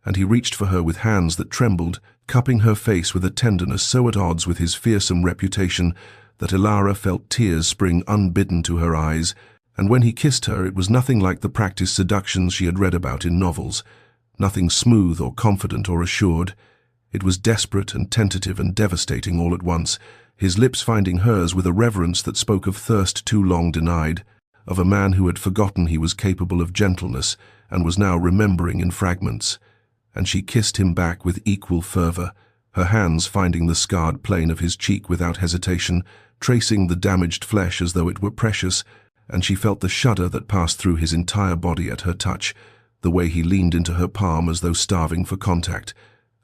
and he reached for her with hands that trembled, cupping her face with a tenderness so at odds with his fearsome reputation that Elara felt tears spring unbidden to her eyes, and when he kissed her it was nothing like the practiced seductions she had read about in novels, nothing smooth or confident or assured. It was desperate and tentative and devastating all at once, his lips finding hers with a reverence that spoke of thirst too long denied, of a man who had forgotten he was capable of gentleness and was now remembering in fragments. And she kissed him back with equal fervor, her hands finding the scarred plane of his cheek without hesitation, tracing the damaged flesh as though it were precious, and she felt the shudder that passed through his entire body at her touch, the way he leaned into her palm as though starving for contact.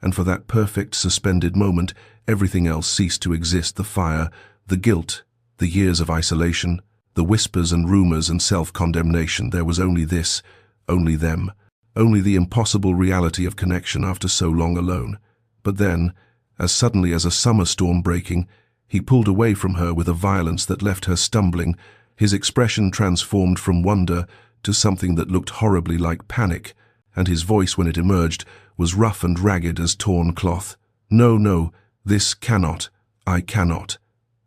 And for that perfect, suspended moment, everything else ceased to exist: the fire, the guilt, the years of isolation, the whispers and rumors and self-condemnation. There was only this, only them, only the impossible reality of connection after so long alone. But then, as suddenly as a summer storm breaking, he pulled away from her with a violence that left her stumbling, his expression transformed from wonder to something that looked horribly like panic, and his voice, when it emerged, was rough and ragged as torn cloth. "No, no, this cannot, I cannot."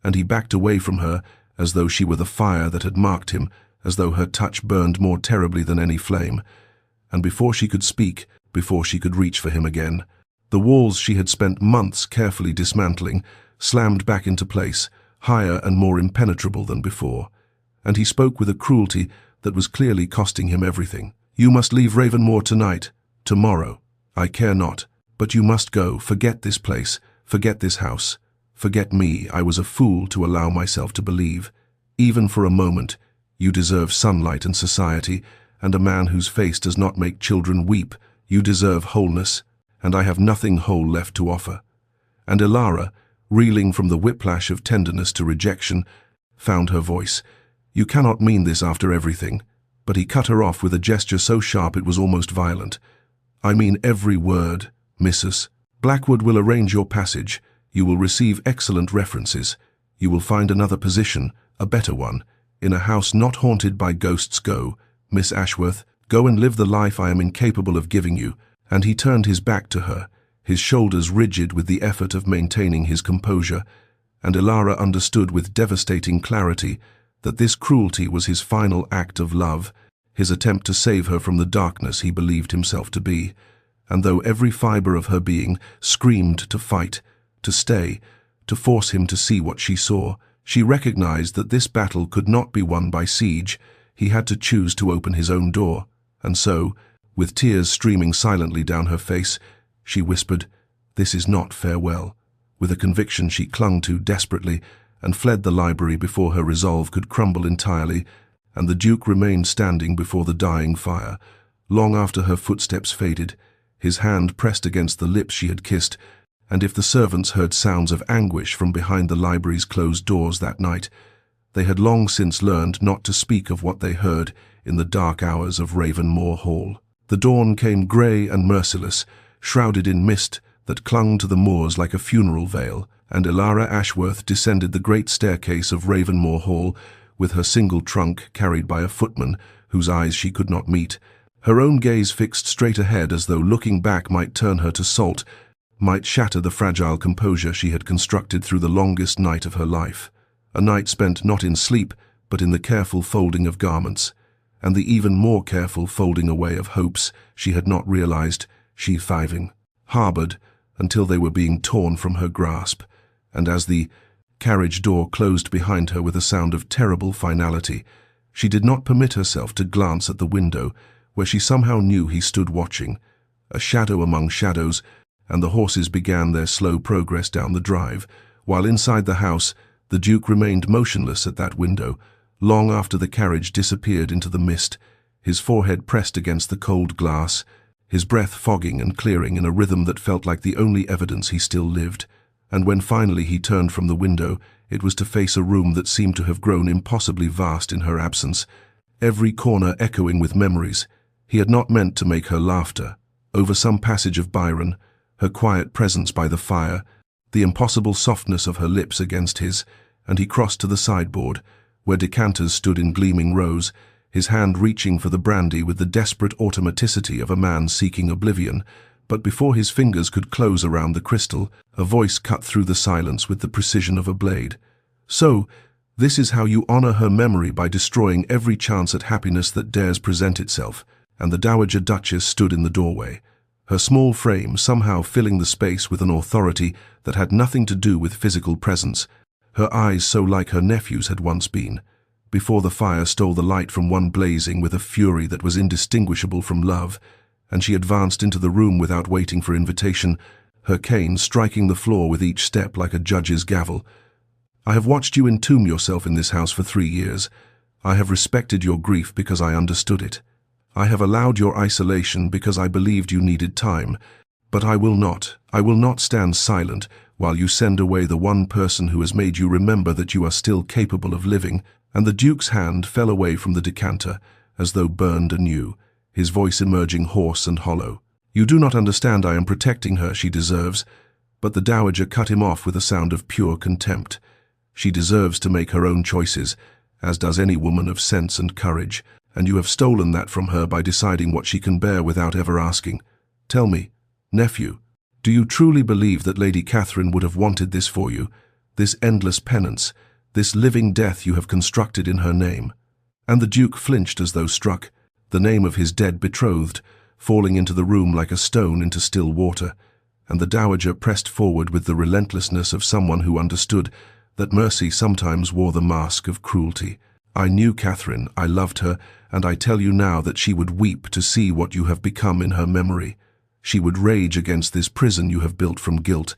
And he backed away from her, as though she were the fire that had marked him, as though her touch burned more terribly than any flame. And before she could speak, before she could reach for him again, the walls she had spent months carefully dismantling slammed back into place, higher and more impenetrable than before. And he spoke with a cruelty that was clearly costing him everything. "You must leave Ravenmoor tonight, tomorrow. I care not, but you must go. Forget this place, forget this house. Forget me. I was a fool to allow myself to believe. Even for a moment, you deserve sunlight and society, and a man whose face does not make children weep. You deserve wholeness, and I have nothing whole left to offer." And Elara, reeling from the whiplash of tenderness to rejection, found her voice. "You cannot mean this after everything." But he cut her off with a gesture so sharp it was almost violent. "I mean every word, Mrs. Blackwood will arrange your passage. You will receive excellent references. You will find another position, a better one, in a house not haunted by ghosts. Go, Miss Ashworth, go and live the life I am incapable of giving you." And he turned his back to her, his shoulders rigid with the effort of maintaining his composure, and Elara understood with devastating clarity that this cruelty was his final act of love, his attempt to save her from the darkness he believed himself to be. And though every fiber of her being screamed to fight, to stay, to force him to see what she saw, she recognized that this battle could not be won by siege. He had to choose to open his own door. And so, with tears streaming silently down her face, she whispered, "This is not farewell," with a conviction she clung to desperately, and fled the library before her resolve could crumble entirely, and the Duke remained standing before the dying fire, long after her footsteps faded, his hand pressed against the lips she had kissed. And if the servants heard sounds of anguish from behind the library's closed doors that night, they had long since learned not to speak of what they heard in the dark hours of Ravenmoor Hall. The dawn came grey and merciless, shrouded in mist that clung to the moors like a funeral veil, and Elara Ashworth descended the great staircase of Ravenmoor Hall with her single trunk carried by a footman whose eyes she could not meet, her own gaze fixed straight ahead as though looking back might turn her to salt, might shatter the fragile composure she had constructed through the longest night of her life, a night spent not in sleep but in the careful folding of garments, and the even more careful folding away of hopes she had not realized, she thriving, harbored until they were being torn from her grasp. And as the carriage door closed behind her with a sound of terrible finality, she did not permit herself to glance at the window, where she somehow knew he stood watching, a shadow among shadows, and the horses began their slow progress down the drive, while inside the house the Duke remained motionless at that window, long after the carriage disappeared into the mist, his forehead pressed against the cold glass, his breath fogging and clearing in a rhythm that felt like the only evidence he still lived. And when finally he turned from the window, it was to face a room that seemed to have grown impossibly vast in her absence, every corner echoing with memories. He had not meant to make her laughter. Over some passage of Byron, her quiet presence by the fire, the impossible softness of her lips against his, and he crossed to the sideboard, where decanters stood in gleaming rows, his hand reaching for the brandy with the desperate automaticity of a man seeking oblivion. But before his fingers could close around the crystal, a voice cut through the silence with the precision of a blade. "So, this is how you honor her memory, by destroying every chance at happiness that dares present itself." And the Dowager Duchess stood in the doorway, her small frame somehow filling the space with an authority that had nothing to do with physical presence, her eyes so like her nephew's had once been. Before the fire stole the light from one blazing with a fury that was indistinguishable from love, and she advanced into the room without waiting for invitation, her cane striking the floor with each step like a judge's gavel. "I have watched you entomb yourself in this house for 3 years. I have respected your grief because I understood it. I have allowed your isolation because I believed you needed time. But I will not stand silent while you send away the one person who has made you remember that you are still capable of living." And the Duke's hand fell away from the decanter, as though burned anew, his voice emerging hoarse and hollow. "You do not understand. I am protecting her. She deserves." But the Dowager cut him off with a sound of pure contempt. "She deserves to make her own choices, as does any woman of sense and courage, and you have stolen that from her by deciding what she can bear without ever asking. Tell me, nephew, do you truly believe that Lady Catherine would have wanted this for you, this endless penance, this living death you have constructed in her name?" And the Duke flinched as though struck, the name of his dead betrothed, falling into the room like a stone into still water, and the Dowager pressed forward with the relentlessness of someone who understood that mercy sometimes wore the mask of cruelty. "I knew Catherine, I loved her, and I tell you now that she would weep to see what you have become in her memory. She would rage against this prison you have built from guilt.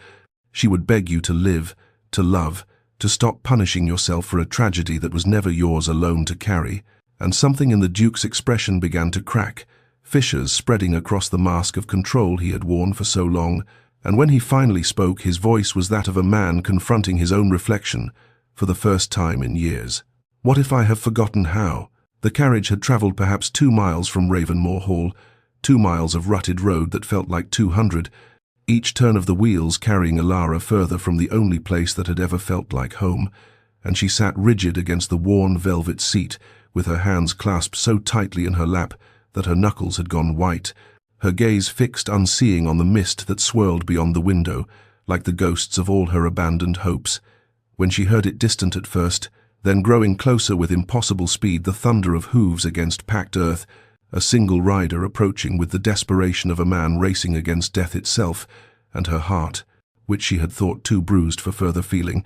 She would beg you to live, to love, to stop punishing yourself for a tragedy that was never yours alone to carry." And something in the Duke's expression began to crack, fissures spreading across the mask of control he had worn for so long, and when he finally spoke, his voice was that of a man confronting his own reflection for the first time in years. "What if I have forgotten how?" The carriage had travelled perhaps 2 miles from Ravenmoor Hall, 2 miles of rutted road that felt like 200, each turn of the wheels carrying Elara further from the only place that had ever felt like home, and she sat rigid against the worn velvet seat, with her hands clasped so tightly in her lap that her knuckles had gone white, her gaze fixed unseeing on the mist that swirled beyond the window, like the ghosts of all her abandoned hopes. When she heard it distant at first, then growing closer with impossible speed, the thunder of hooves against packed earth, a single rider approaching with the desperation of a man racing against death itself, and her heart, which she had thought too bruised for further feeling,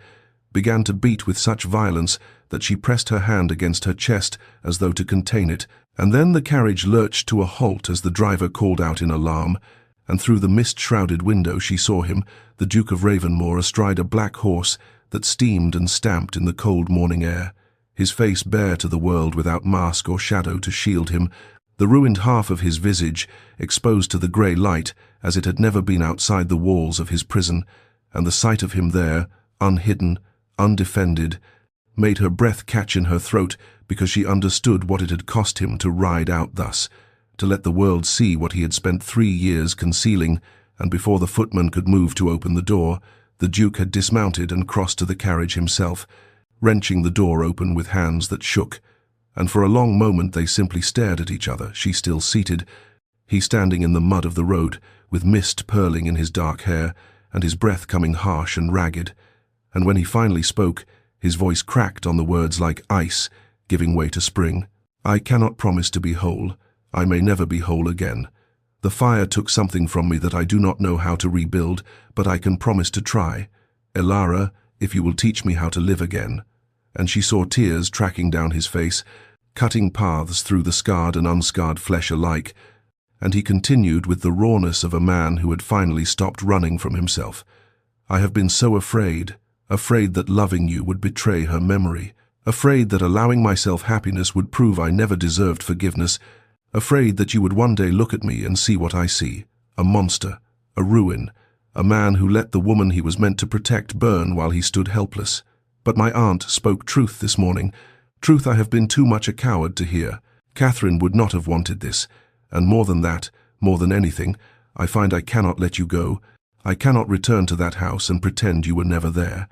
began to beat with such violence that she pressed her hand against her chest as though to contain it, and then the carriage lurched to a halt as the driver called out in alarm, and through the mist-shrouded window she saw him, the Duke of Ravenmoor, astride a black horse that steamed and stamped in the cold morning air, his face bare to the world without mask or shadow to shield him, the ruined half of his visage exposed to the grey light as it had never been outside the walls of his prison, and the sight of him there, unhidden, undefended, made her breath catch in her throat because she understood what it had cost him to ride out thus, to let the world see what he had spent 3 years concealing, and before the footman could move to open the door, the Duke had dismounted and crossed to the carriage himself, wrenching the door open with hands that shook, and for a long moment they simply stared at each other, she still seated, he standing in the mud of the road, with mist purling in his dark hair, and his breath coming harsh and ragged, and when he finally spoke, his voice cracked on the words like ice, giving way to spring. "I cannot promise to be whole. I may never be whole again. The fire took something from me that I do not know how to rebuild, but I can promise to try. Elara, if you will teach me how to live again." And she saw tears tracking down his face, cutting paths through the scarred and unscarred flesh alike, and he continued with the rawness of a man who had finally stopped running from himself. "I have been so afraid that loving you would betray her memory, afraid that allowing myself happiness would prove I never deserved forgiveness, afraid that you would one day look at me and see what I see, a monster, a ruin, a man who let the woman he was meant to protect burn while he stood helpless. But my aunt spoke truth this morning, truth I have been too much a coward to hear. Catherine would not have wanted this, and more than that, more than anything, I find I cannot let you go. I cannot return to that house and pretend you were never there.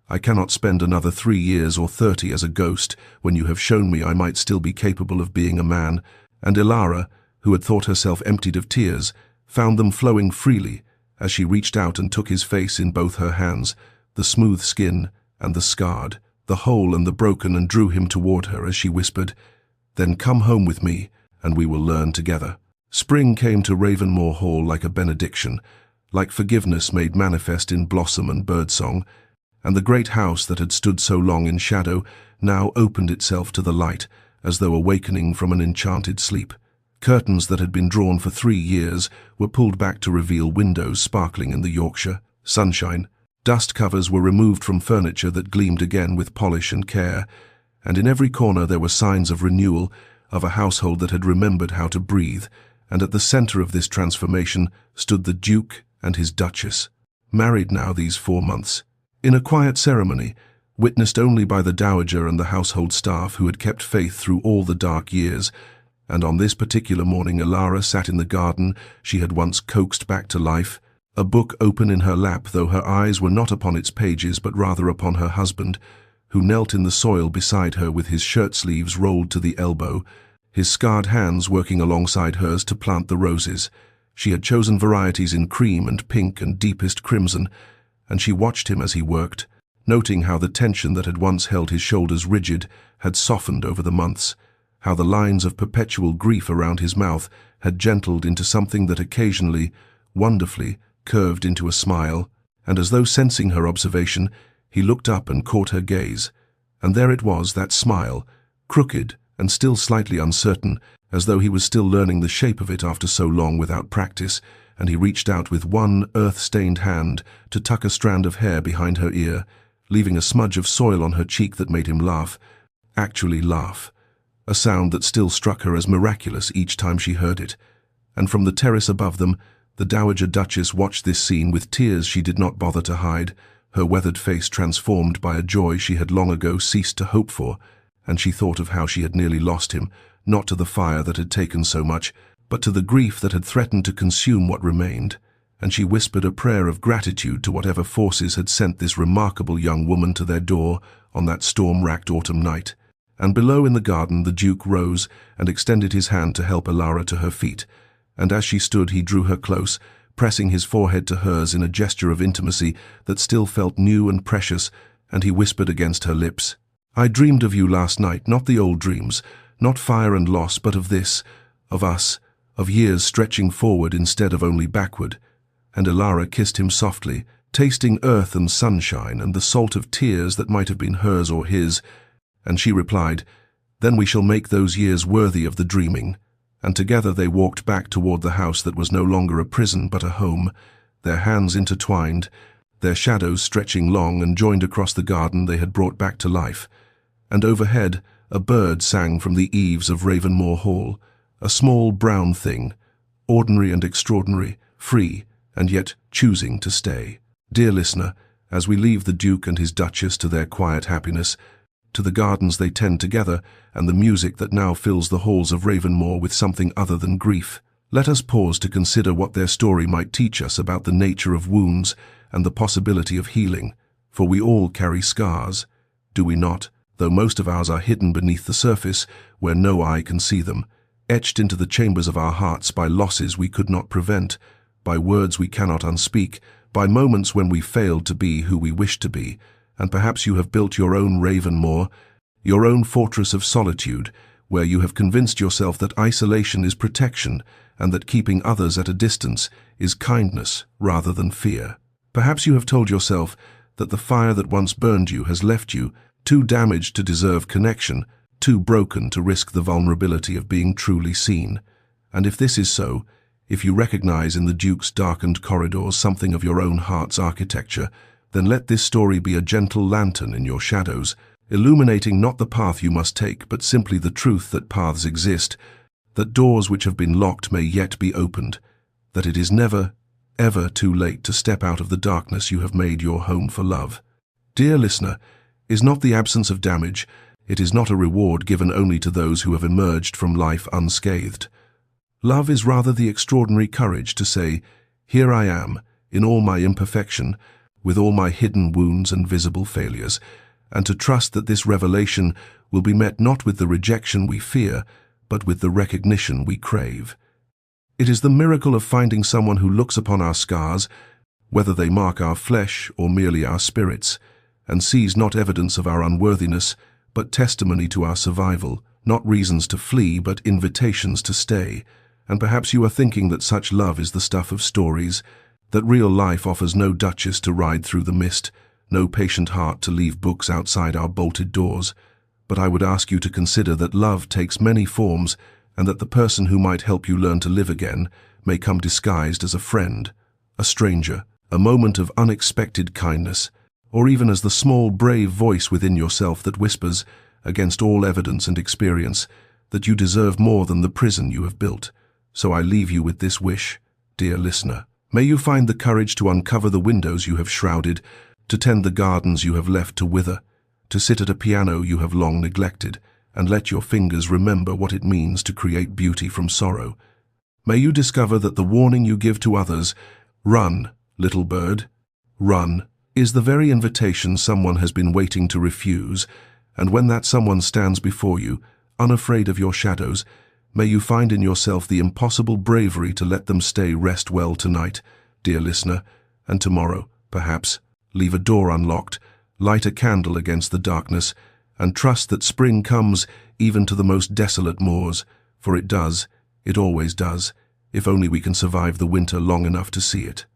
I cannot spend another 3 years or 30 as a ghost when you have shown me I might still be capable of being a man." And Elara, who had thought herself emptied of tears, found them flowing freely as she reached out and took his face in both her hands, the smooth skin and the scarred, the whole and the broken, and drew him toward her as she whispered, "Then come home with me, and we will learn together." Spring came to Ravenmoor Hall like a benediction, like forgiveness made manifest in blossom and birdsong, and the great house that had stood so long in shadow now opened itself to the light, as though awakening from an enchanted sleep. Curtains that had been drawn for 3 years were pulled back to reveal windows sparkling in the Yorkshire sunshine. Dust covers were removed from furniture that gleamed again with polish and care, and in every corner there were signs of renewal, of a household that had remembered how to breathe, and at the center of this transformation stood the Duke and his Duchess, married now these 4 months, in a quiet ceremony, witnessed only by the Dowager and the household staff who had kept faith through all the dark years. And on this particular morning Elara sat in the garden she had once coaxed back to life, a book open in her lap, though her eyes were not upon its pages but rather upon her husband, who knelt in the soil beside her with his shirt sleeves rolled to the elbow, his scarred hands working alongside hers to plant the roses. She had chosen varieties in cream and pink and deepest crimson, and she watched him as he worked, noting how the tension that had once held his shoulders rigid had softened over the months, how the lines of perpetual grief around his mouth had gentled into something that occasionally, wonderfully, curved into a smile, and as though sensing her observation, he looked up and caught her gaze. And there it was, that smile, crooked and still slightly uncertain, as though he was still learning the shape of it after so long without practice, and he reached out with one earth-stained hand to tuck a strand of hair behind her ear, leaving a smudge of soil on her cheek that made him laugh, actually laugh, a sound that still struck her as miraculous each time she heard it. And from the terrace above them, the Dowager Duchess watched this scene with tears she did not bother to hide, her weathered face transformed by a joy she had long ago ceased to hope for, and she thought of how she had nearly lost him, not to the fire that had taken so much, but to the grief that had threatened to consume what remained, and she whispered a prayer of gratitude to whatever forces had sent this remarkable young woman to their door on that storm-racked autumn night. And below in the garden the Duke rose and extended his hand to help Elara to her feet, and as she stood he drew her close, pressing his forehead to hers in a gesture of intimacy that still felt new and precious, and he whispered against her lips, "I dreamed of you last night, not the old dreams, not fire and loss, but of this, of us, of years stretching forward instead of only backward." And Elara kissed him softly, tasting earth and sunshine and the salt of tears that might have been hers or his, and she replied, "Then we shall make those years worthy of the dreaming." And together they walked back toward the house that was no longer a prison but a home, their hands intertwined, their shadows stretching long and joined across the garden they had brought back to life. And overhead, a bird sang from the eaves of Ravenmoor Hall, a small brown thing, ordinary and extraordinary, free, and yet choosing to stay. Dear listener, as we leave the Duke and his Duchess to their quiet happiness, to the gardens they tend together, and the music that now fills the halls of Ravenmoor with something other than grief, let us pause to consider what their story might teach us about the nature of wounds and the possibility of healing, for we all carry scars, do we not, though most of ours are hidden beneath the surface, where no eye can see them, etched into the chambers of our hearts by losses we could not prevent, by words we cannot unspeak, by moments when we failed to be who we wished to be. And perhaps you have built your own Ravenmoor, your own fortress of solitude, where you have convinced yourself that isolation is protection and that keeping others at a distance is kindness rather than fear. Perhaps you have told yourself that the fire that once burned you has left you too damaged to deserve connection, too broken to risk the vulnerability of being truly seen. And if this is so, if you recognize in the Duke's darkened corridors something of your own heart's architecture, then let this story be a gentle lantern in your shadows, illuminating not the path you must take, but simply the truth that paths exist, that doors which have been locked may yet be opened, that it is never, ever too late to step out of the darkness you have made your home for love. Dear listener, is not the absence of damage, it is not a reward given only to those who have emerged from life unscathed. Love is rather the extraordinary courage to say, "Here I am, in all my imperfection, with all my hidden wounds and visible failures," and to trust that this revelation will be met not with the rejection we fear, but with the recognition we crave. It is the miracle of finding someone who looks upon our scars, whether they mark our flesh or merely our spirits, and sees not evidence of our unworthiness, but testimony to our survival, not reasons to flee, but invitations to stay. And perhaps you are thinking that such love is the stuff of stories, that real life offers no Duchess to ride through the mist, no patient heart to leave books outside our bolted doors. But I would ask you to consider that love takes many forms, and that the person who might help you learn to live again may come disguised as a friend, a stranger, a moment of unexpected kindness, or even as the small, brave voice within yourself that whispers, against all evidence and experience, that you deserve more than the prison you have built. So I leave you with this wish, dear listener. May you find the courage to uncover the windows you have shrouded, to tend the gardens you have left to wither, to sit at a piano you have long neglected, and let your fingers remember what it means to create beauty from sorrow. May you discover that the warning you give to others, "Run, little bird, run," is the very invitation someone has been waiting to refuse, and when that someone stands before you, unafraid of your shadows, may you find in yourself the impossible bravery to let them rest well tonight, dear listener, and tomorrow, perhaps, leave a door unlocked, light a candle against the darkness, and trust that spring comes even to the most desolate moors, for it does, it always does, if only we can survive the winter long enough to see it.